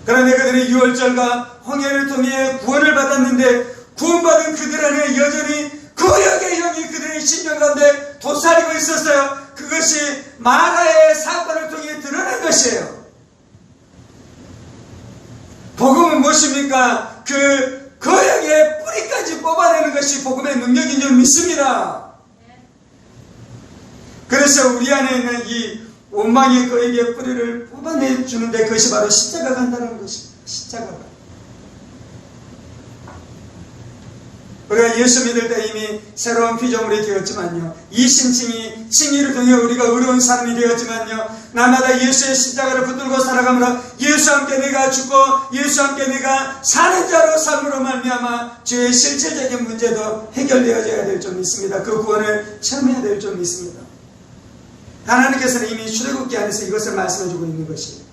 그런데 그들이 유월절과 홍해를 통해 구원을 받았는데 구원받은 그들 안에 여전히 거역의 영이 그들의 심령 가운데 도사리고 있었어요. 그것이 마라의 사건을 통해 드러난 것이에요. 복음은 무엇입니까? 그 거역의 뿌리까지 뽑아내는 것이 복음의 능력인 줄 믿습니다. 그래서 우리 안에 있는 이 원망의 거역의 뿌리를 뽑아내주는데 그것이 바로 십자가가 간다는 것입니다. 십자가가. 우리가 예수 믿을 때 이미 새로운 피조물이 되었지만요, 이 신칭이 칭의를 통해 우리가 의로운 사람이 되었지만요, 날마다 예수의 십자가를 붙들고 살아가므로 예수와 함께 내가 죽고 예수와 함께 내가 사는 자로 삶으로 말미암아 죄의 실질적인 문제도 해결되어져야 될 줄 믿습니다. 그 구원을 체험해야 될 줄 믿습니다. 하나님께서는 이미 출애굽기 안에서 이것을 말씀해주고 있는 것이에요.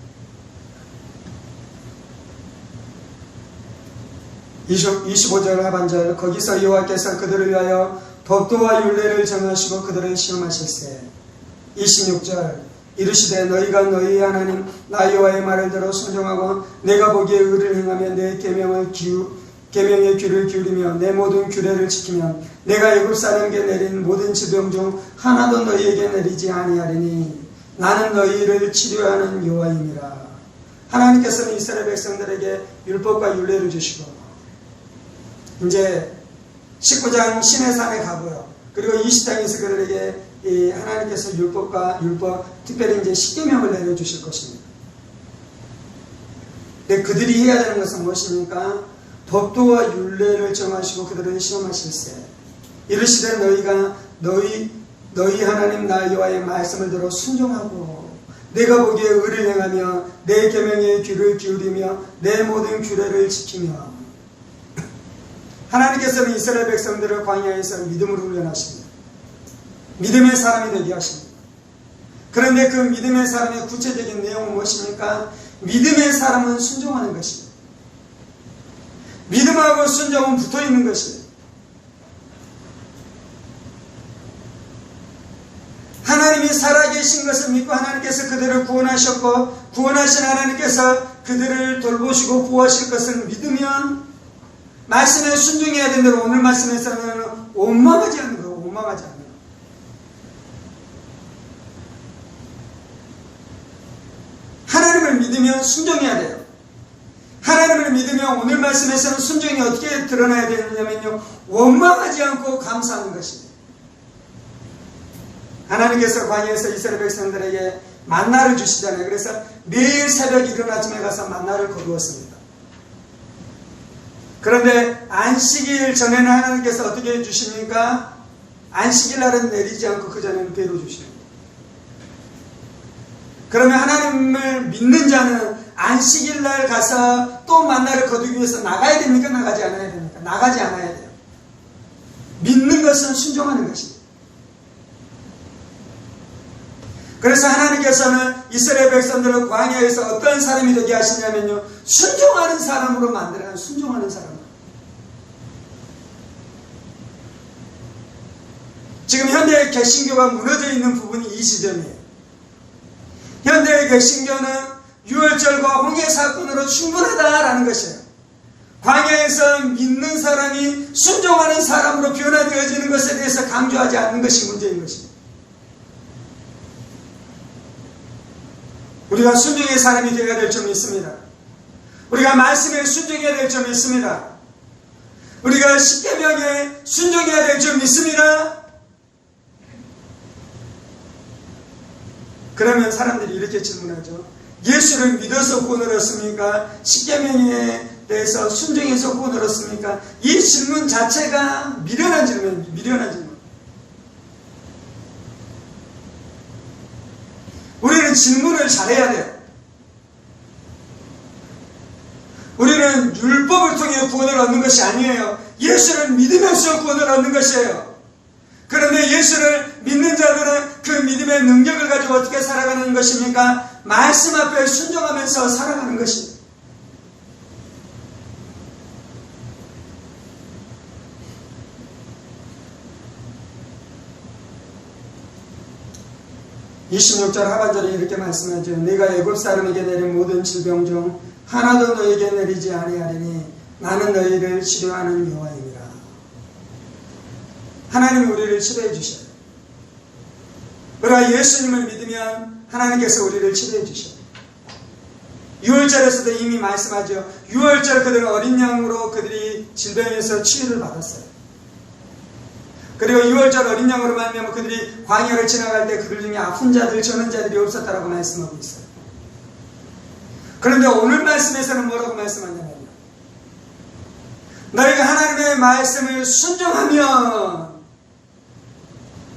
25절 하반절, 거기서 여호와께서 그들을 위하여 법도와 율례를 정하시고 그들을 시험하실세. 26절, 이르시되 너희가 너희 하나님 나 여호와의 말을 들어 순종하고 내가 보기에 의를 행하며 내 계명의 귀를 기울이며 내 모든 규례를 지키며 내가 애굽 사람에게 내린 모든 지병 중 하나도 너희에게 내리지 아니하리니 나는 너희를 치료하는 여호와임이라. 하나님께서는 이스라엘 백성들에게 율법과 율례를 주시고 이제 19장 시내산에 가고요. 그리고 20장에서 그들에게 하나님께서 율법, 특별히 이제 십계명을 내려주실 것입니다. 근데 그들이 해야 되는 것은 무엇입니까? 법도와 율례를 정하시고 그들을 시험하실세. 이르시되 너희가 너희 하나님 나 여호와의 말씀을 들어 순종하고 내가 보기에 의를 행하며 내 계명에 귀를 기울이며 내 모든 규례를 지키며. 하나님께서는 이스라엘 백성들을 광야에서 믿음으로 훈련하십니다. 믿음의 사람이 되게 하십니다. 그런데 그 믿음의 사람의 구체적인 내용은 무엇입니까? 믿음의 사람은 순종하는 것입니다. 믿음하고 순종은 붙어있는 것이에요. 하나님이 살아계신 것을 믿고 하나님께서 그들을 구원하셨고 구원하신 하나님께서 그들을 돌보시고 구하실 것을 믿으면 말씀에 순종해야 된다고 오늘 말씀에서는 원망하지 않는 거예요. 원망하지 않는 거예요. 하나님을 믿으면 순종해야 돼요. 하나님을 믿으면 오늘 말씀에서는 순종이 어떻게 드러나야 되느냐면요, 원망하지 않고 감사하는 것입니다. 하나님께서 광야에서 이스라엘 백성들에게 만나를 주시잖아요. 그래서 매일 새벽 이른 아침에 가서 만나를 거두었습니다. 그런데 안식일 전에는 하나님께서 어떻게 해주십니까? 안식일 날은 내리지 않고 그 전에는 배로 주십니다. 그러면 하나님을 믿는 자는 안식일 날 가서 또 만나를 거두기 위해서 나가야 됩니까? 나가지 않아야 됩니까? 나가지 않아야 돼요. 믿는 것은 순종하는 것입니다. 그래서 하나님께서는 이스라엘 백성들을 광야에서 어떤 사람이 되게 하시냐면요, 순종하는 사람으로 만들어요. 순종하는 사람. 지금 현대의 개신교가 무너져 있는 부분이 이 지점이에요. 현대의 개신교는 유월절과 홍해 사건으로 충분하다라는 것이에요. 광야에서 믿는 사람이 순종하는 사람으로 변화되어지는 것에 대해서 강조하지 않는 것이 문제인 것입니다. 우리가 순종의 사람이 되어야 될 줄 믿습니다. 우리가 말씀에 순종해야 될 줄 믿습니다. 우리가 십계명에 순종해야 될 줄 믿습니다. 그러면 사람들이 이렇게 질문하죠. 예수를 믿어서 구원을 얻습니까? 십계명에 대해서 순종해서 구원을 얻습니까? 이 질문 자체가 미련한 질문입니다. 미련한 질문. 우리는 질문을 잘해야 돼요. 우리는 율법을 통해 구원을 얻는 것이 아니에요. 예수를 믿으면서 구원을 얻는 것이에요. 그런데 예수를 믿는 자들은 그 믿음의 능력을 가지고 어떻게 살아가는 것입니까? 말씀 앞에 순종하면서 살아가는 것입니다. (26절) 하반절에 이렇게 말씀하죠. 네가 애굽 사람에게 내린 모든 질병 중 하나도 너에게 내리지 아니하리니 나는 너희를 치료하는 여호와이니라. 하나님이 우리를 치료해 주셔요. 우리가 예수님을 믿으면 하나님께서 우리를 치료해 주셔요. 6월절에서도 이미 말씀하죠. 6월절 그들은 어린 양으로 그들이 질병에서 치유를 받았어요. 그리고 6월절 어린 양으로 말미암아 그들이 광야를 지나갈 때 그들 중에 아픈 자들, 저는 자들이 없었다라고 말씀하고 있어요. 그런데 오늘 말씀에서는 뭐라고 말씀하냐면요. 너희가 하나님의 말씀을 순종하면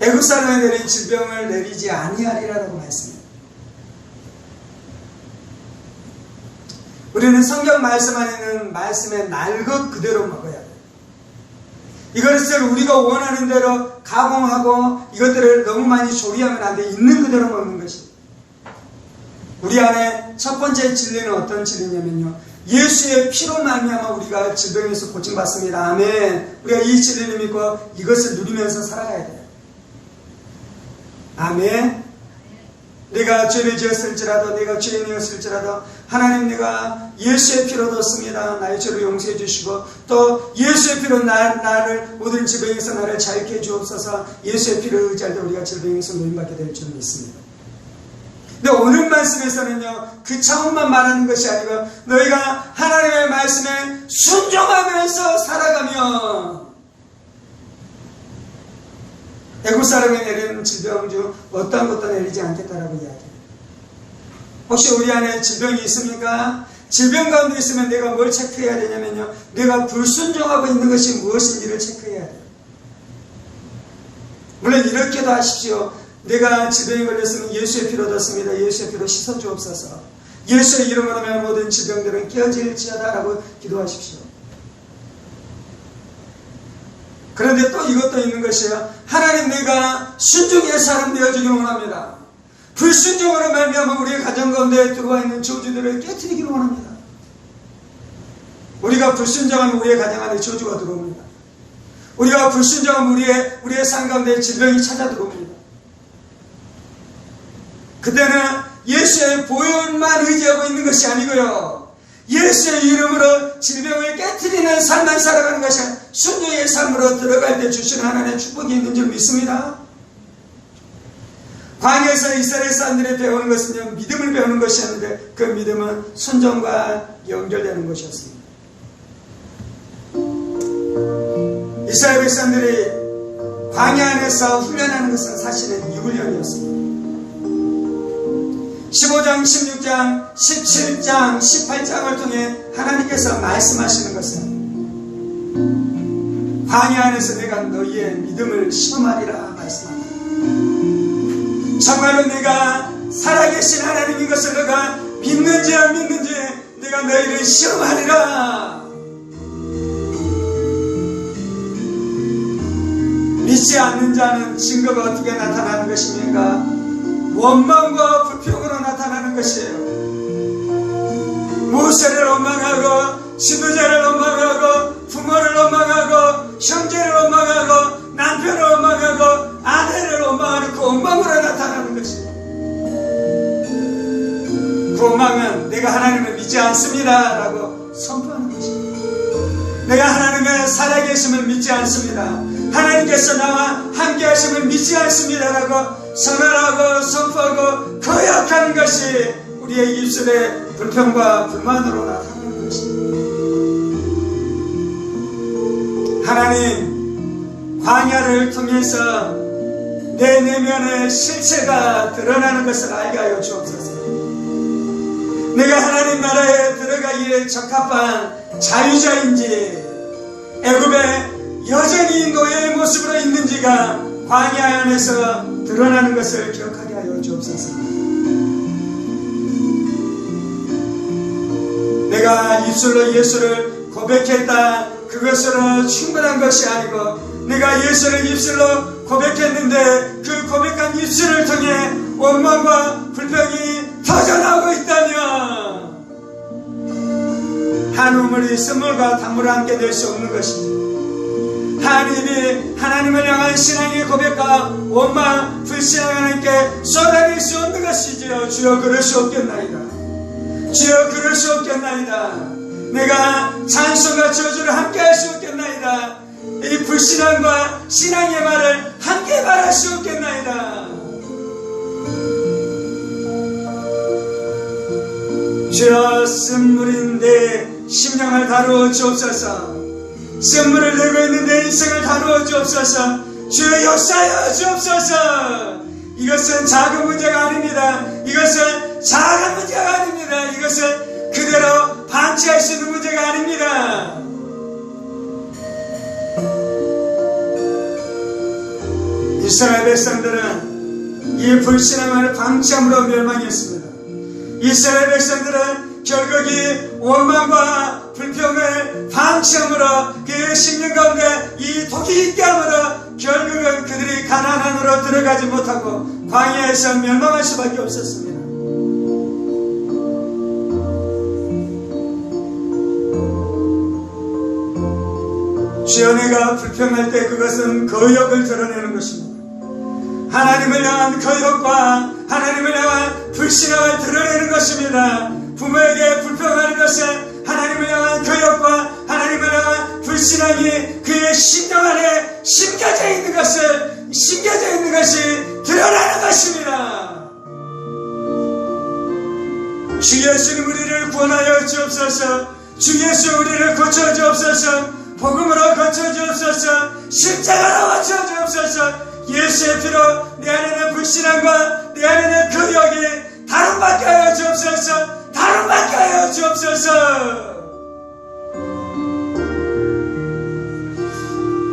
애굽 사람에 내린 질병을 내리지 아니하리라고 말씀해요. 우리는 성경 말씀 안에는 말씀의 날 것 그대로 먹어야 돼요. 이것을 우리가 원하는 대로 가공하고 이것들을 너무 많이 조리하면 안 돼. 있는 그대로 먹는 것이. 우리 안에 첫 번째 진리는 어떤 진리냐면요. 예수의 피로 말미암아 우리가 질병에서 고침받습니다. 아멘. 우리가 이 진리를 믿고 이것을 누리면서 살아가야 돼요. 아멘. 내가 죄를 지었을지라도, 내가 죄인이었을지라도 하나님 내가 예수의 피로 뒀습니다. 나의 죄를 용서해 주시고 또 예수의 피로 나를 모든 질병에서 나를 자유케 해 주옵소서. 예수의 피를 의지할 때 우리가 질병에서 노임받게 될 줄 믿습니다. 근데 오늘 말씀에서는요, 그 차원만 말하는 것이 아니고 너희가 하나님의 말씀에 순종하면서 살아가면 애굽 사람이 내리는 질병 중 어떠한 것도 내리지 않겠다라고 이야기해요. 혹시 우리 안에 질병이 있습니까? 질병 가운데 있으면 내가 뭘 체크해야 되냐면요, 내가 불순종하고 있는 것이 무엇인지를 체크해야 돼요. 물론 이렇게도 하십시오. 내가 질병에 걸렸으면 예수의 피로 뒀습니다. 예수의 피로 씻어주옵소서. 예수의 이름으로 면 모든 질병들은 깨어질지어다 라고 기도하십시오. 그런데 또 이것도 있는 것이에요. 하나님 내가 순종의 사람 되어주기를 원합니다. 불순종으로 말미암아 우리의 가정 가운데 들어와 있는 저주들을 깨트리기를 원합니다. 우리가 불순종하면 우리의 가정 안에 저주가 들어옵니다. 우리가 불순종하면 우리의 삶 가운데 질병이 찾아 들어옵니다. 그때는 예수의 보혈만 의지하고 있는 것이 아니고요, 예수의 이름으로 질병을 깨트리는 삶만 살아가는 것이 순종의 삶으로 들어갈 때 주시는 하나님의 축복이 있는 줄 믿습니다. 광야에서 이스라엘 사람들이 배우는 것은요, 믿음을 배우는 것이었는데 그 믿음은 순종과 연결되는 것이었습니다. 이스라엘 백성들이 광야 안에서 훈련하는 것은 사실은 이 훈련이었습니다. 15장, 16장, 17장, 18장을 통해 하나님께서 말씀하시는 것은 광야 안에서 내가 너희의 믿음을 시험하리라 말씀합니다. 정말로 내가 살아계신 하나님인 것을 너가 믿는지 안 믿는지 내가 너희를 시험하리라. 믿지 않는 자는 증거가 어떻게 나타나는 것입니까? 원망과 불평으로 나타나는 것이에요. 모세를 원망하고 지도자를 원망하고 부모를 원망하고 형제를 원망하고 남편을 원망하고 아내를 원망하는 그 원망으로 나타나는 것이에요. 그 원망은 내가 하나님을 믿지 않습니다 라고 선포하는 것이에요. 내가 하나님의 살아계심을 믿지 않습니다, 하나님께서 나와 함께 하심을 믿지 않습니다 라고 선언하고 선포하고 거역하는 것이 우리의 입술에 불평과 불만으로 나타나는 것입니다. 하나님, 광야를 통해서 내 내면의 실체가 드러나는 것을 알게 하여 주옵소서. 내가 하나님 나라에 들어가기에 적합한 자유자인지 애굽에 여전히 노예의 모습으로 있는지가 광야 안에서 드러나는 것을 기억하게 하여 주옵소서. 내가 입술로 예수를 고백했다, 그것으로 충분한 것이 아니고 내가 예수를 입술로 고백했는데 그 고백한 입술을 통해 원망과 불평이 터져나오고 있다면 한 우물이 쓴물과 단물을 함께 낼 수 없는 것입니다. 하나님을 향한 신앙의 고백과 원망, 불신앙 하나님께 쏟아낼 수 없는 것이지요. 주여 그럴 수 없겠나이다. 주여 그럴 수 없겠나이다. 내가 찬송과 저주를 함께 할 수 없겠나이다. 이 이 불신앙과 신앙의 말을 함께 말할 수 없겠나이다. 주여, 쓴물인데 심령을 다루어 주옵소서. 쓴물을 내고 있는 내 인생을 다루어 주옵소서. 주여, 역사하여 주옵소서. 이것은 작은 문제가 아닙니다. 이것은 작은 문제가 아닙니다. 이것은 그대로 방치할 수 있는 문제가 아닙니다. 이스라엘 백성들은 이 불신앙을 방치함으로 멸망했습니다. 이스라엘 백성들은 결국 이 원망과 불평을 방치함으로 그 심령 가운데 이 독이 있게 함으로 결국은 그들이 가나안 안으로 들어가지 못하고 광야에서 멸망할 수밖에 없었습니다. 주여, 내가 불평할 때 그것은 거역을 드러내는 것입니다. 하나님을 향한 거역과 하나님을 향한 불신앙을 드러내는 것입니다. 부모에게 불평하는 것은 하나님을 향한 거역과 하나님을 향한 불신앙이 그의 심령 안에 심겨져 있는 것이 드러나는 것입니다. 주 예수님, 우리를 구원하여 주옵소서. 주 예수, 우리를 고쳐 주옵소서. 복음으로 고쳐 주옵소서. 십자가로 고쳐 주옵소서. 예수의 피로 내 안에는 불신앙과 내 안에는 거역이 다름받게 하여 주옵소서. 다름받게 하여 주옵소서.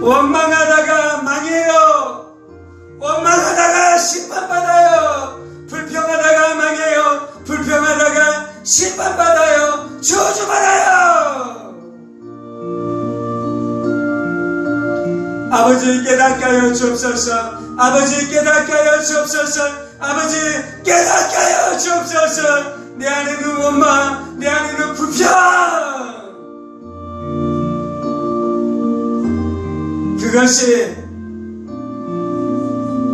원망하다가 망해요. 원망하다가 심판받아요. 불평하다가 망해요. 불평하다가 심판받아요. 저주받아요. 아버지, 깨닫게 하여 주옵소서. 아버지, 깨닫게 하여 주옵소서. 아버지, 깨닫게 하여 주옵소서. 내 안에는 원망, 내 안에는 불평, 그것이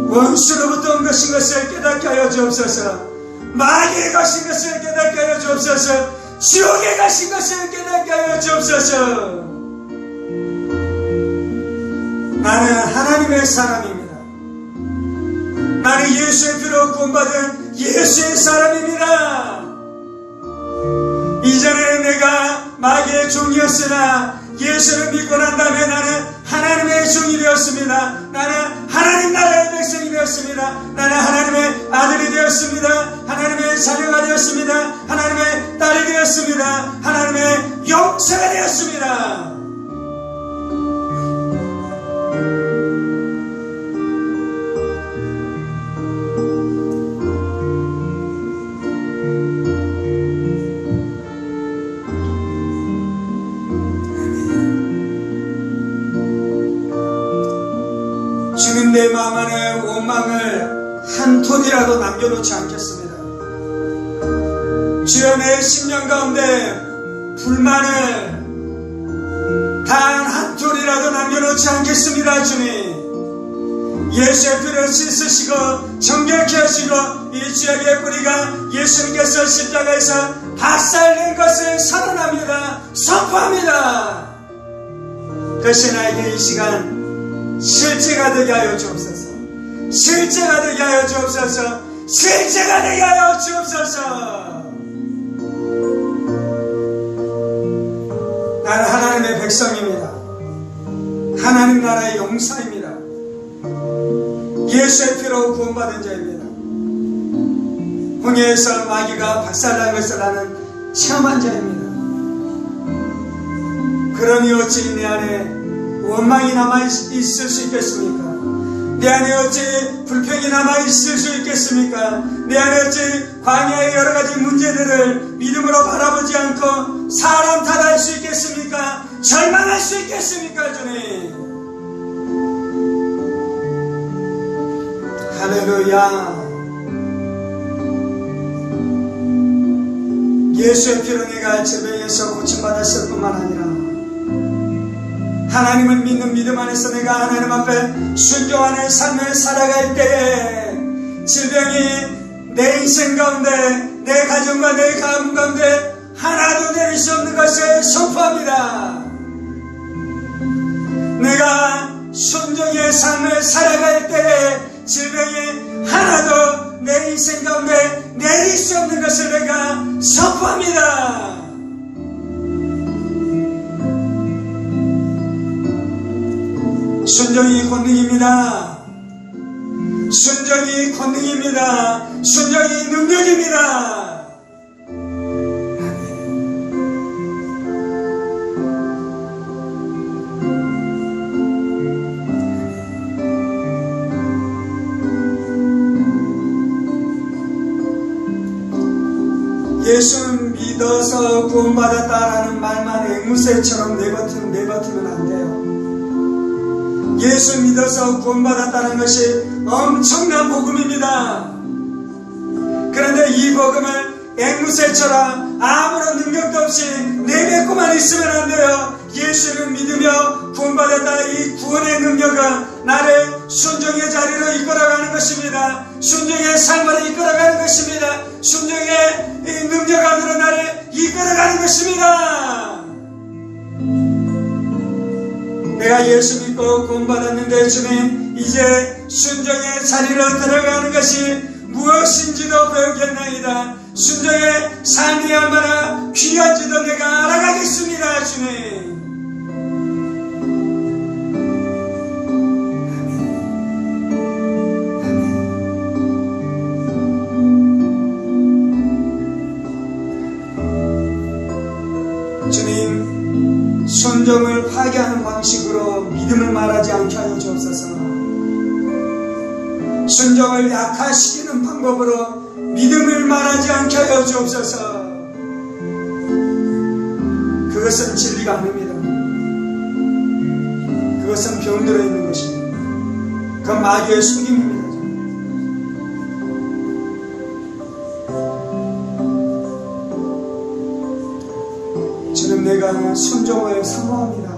원수로부터 온 것인 것을 깨닫게 하여 주옵소서. 마귀의 것인 것을 깨닫게 하여 주옵소서. 지옥에 가신 것을 깨닫게 하여 주옵소서. 나는 하나님의 사람입니다. 나는 예수의 피로 구원받은 예수의 사람입니다. 이전에는 내가 마귀의 종이었으나 예수를 믿고 난 다음에 나는 하나님의 종이 되었습니다. 나는 하나님 나라의 백성이 되었습니다. 나는 하나님의 아들이 되었습니다. 하나님의 자녀가 되었습니다. 하나님의 딸이 되었습니다. 하나님의 용사가 되었습니다. 주님, 내 마음 안에 원망을 한 톤이라도 남겨놓지 않겠습니다. 주여, 내 심령 가운데 불만을 단 한 톤이라도 남겨놓지 않겠습니다. 주님, 예수의 피를 씻으시고 정결케 하시고 이 죄악의 뿌리가 예수님께서 십자가에서 박살낸 것을 선언합니다. 선포합니다. 그것이 나에게 이 시간 실제가 되게 하여 주옵소서. 실제가 되게 하여 주옵소서. 실제가 되게 하여 주옵소서. 나는 하나님의 백성입니다. 하나님 나라의 용사입니다. 예수의 피로 구원받은 자입니다. 홍해에서 마귀가 박살난 것을 나는 체험한 자입니다. 그러니 어찌 내 안에 원망이 남아있을 수 있겠습니까? 내 안에 어찌 불평이 남아있을 수 있겠습니까? 내 안에 어찌 광야의 여러가지 문제들을 믿음으로 바라보지 않고 사람 탓할 수 있겠습니까? 절망할 수 있겠습니까? 주님, 할렐루야. 예수의 피로 내가 질병에서 고침받았을 뿐만 아니라 하나님을 믿는 믿음 안에서 내가 하나님 앞에 순종하는 삶을 살아갈 때에 질병이 내 인생 가운데, 내 가정과 내 가문 가운데 하나도 내릴 수 없는 것을 선포합니다. 내 내가 순종의 삶을 살아갈 때에 질병이 하나도 내 인생 가운데 내릴 수 없는 것을 내가 선포합니다. 순종이 권능입니다. 순종이 권능입니다. 순종이 능력입니다. 예수 믿어서 구원받았다라는 말만 앵무새처럼 내뱉으면 안 돼요. 예수 믿어서 구원받았다는 것이 엄청난 복음입니다. 그런데 이 복음을 앵무새처럼 아무런 능력도 없이 내뱉고만 있으면 안 돼요. 예수를 믿으며 구원받았다. 이 구원의 능력은 나를 순종의 자리로 이끌어가는 것입니다. 순종의 삶으로 이끌어가는 것입니다. 순종의 이 능력 안으로 나를 이끌어가는 것입니다. 내가 예수 믿고 구원받았는데 주님 이제 순종의 자리로 들어가는 것이 무엇인지도 배우겠나이다. 순종의 삶이 얼마나 귀한지도 내가 알아가겠습니다. 주님. 주님, 순종을 파괴하는 방식으로 믿음을 말하지 않게 하여 주옵소서. 순종을 약화시키는 방법으로 믿음을 말하지 않게 하여 주옵소서. 그것은 진리가 아닙니다. 그것은 병들어 있는 것입니다. 그건 마귀의 속임입니다. 주님, 내가 순종을 사모합니다.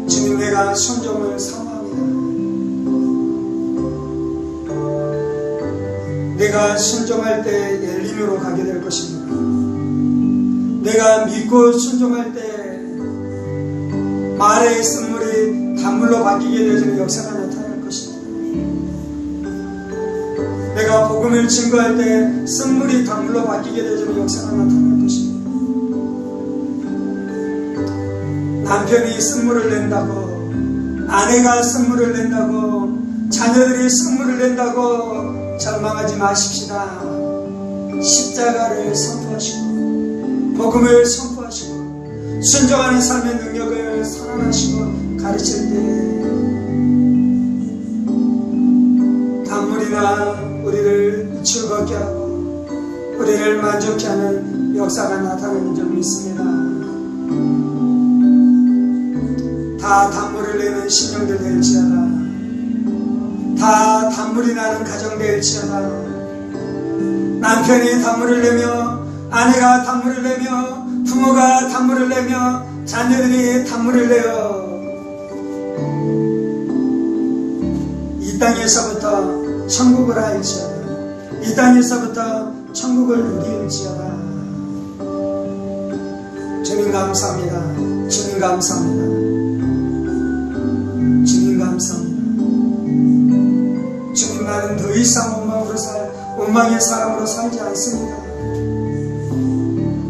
주님, 내가 순종을 사모합니다. 내가 순종할 때 엘림으로 가게 될 것입니다. 내가 믿고 순종할 때 말의 쓴물이 단물로 바뀌게 되는 역사가 나타날 것입니다. 내가 복음을 증거할 때 쓴물이 단물로 바뀌게 되는 역사가 나타날 것입니다. 남편이 쓴물을 낸다고, 아내가 쓴물을 낸다고, 자녀들이 쓴물을 낸다고 절망하지 마십시다. 십자가를 선포하시고 복음을 선포하시고 순종하는 삶의 능력을 선언하시고 가르칠 때 단물이나 우리를 즐겁게 하고 우리를 만족케 하는 역사가 나타나는 줄 믿습니다. 다 단물을 내는 신령들 될지어다. 다 단물이 나는 가정 될지어다. 남편이 단물을 내며 아내가 단물을 내며 부모가 단물을 내며 자녀들이 단물을 내어 이 땅에서부터 천국을 알지어다. 이 땅에서부터 천국을 누릴지어다. 주님 감사합니다. 주님 감사합니다. 주님 감사합니다. 주님, 나는 더 이상 원망의 사람으로 살지 않습니다.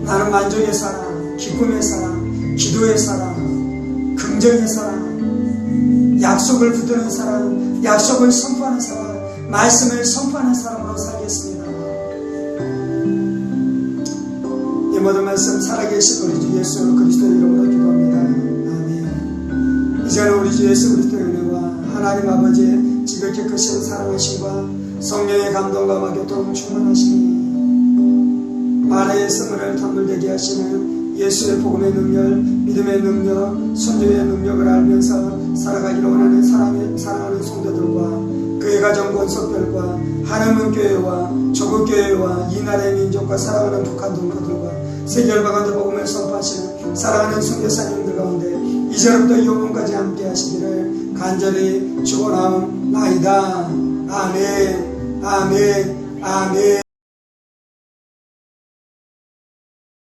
나는 만족의 사람, 기쁨의 사람, 기도의 사람, 긍정의 사람, 약속을 붙드는 사람, 약속을 선포하는 사람, 말씀을 선포하는 사람으로 살겠습니다. 이 모든 말씀 살아계신 우리 주 예수 그리스도의 이름으로 기도합니다. 아멘. 이제는 우리 주 예수 그리스도의 은혜와 하나님 아버지의 지극히 크신 사랑하심과 성령의 감동과 교통 충만하시니 말의 스물을 단물되게 하시는 예수의 복음의 능력, 믿음의 능력, 순종의 능력을 알면서 살아가기를 원하는 사랑하는 성도들과 그의 가정 권속들과 하나님 교회와 조국 교회와 이 나라의 민족과 사랑하는 북한 동포들과 세계 열방한테 복음을 선포하시는 사랑하는 선교사님들 가운데 이제부터 영원까지 함께 하시기를 간절히 축원하옵나이다. 아멘. 아멘. 아멘.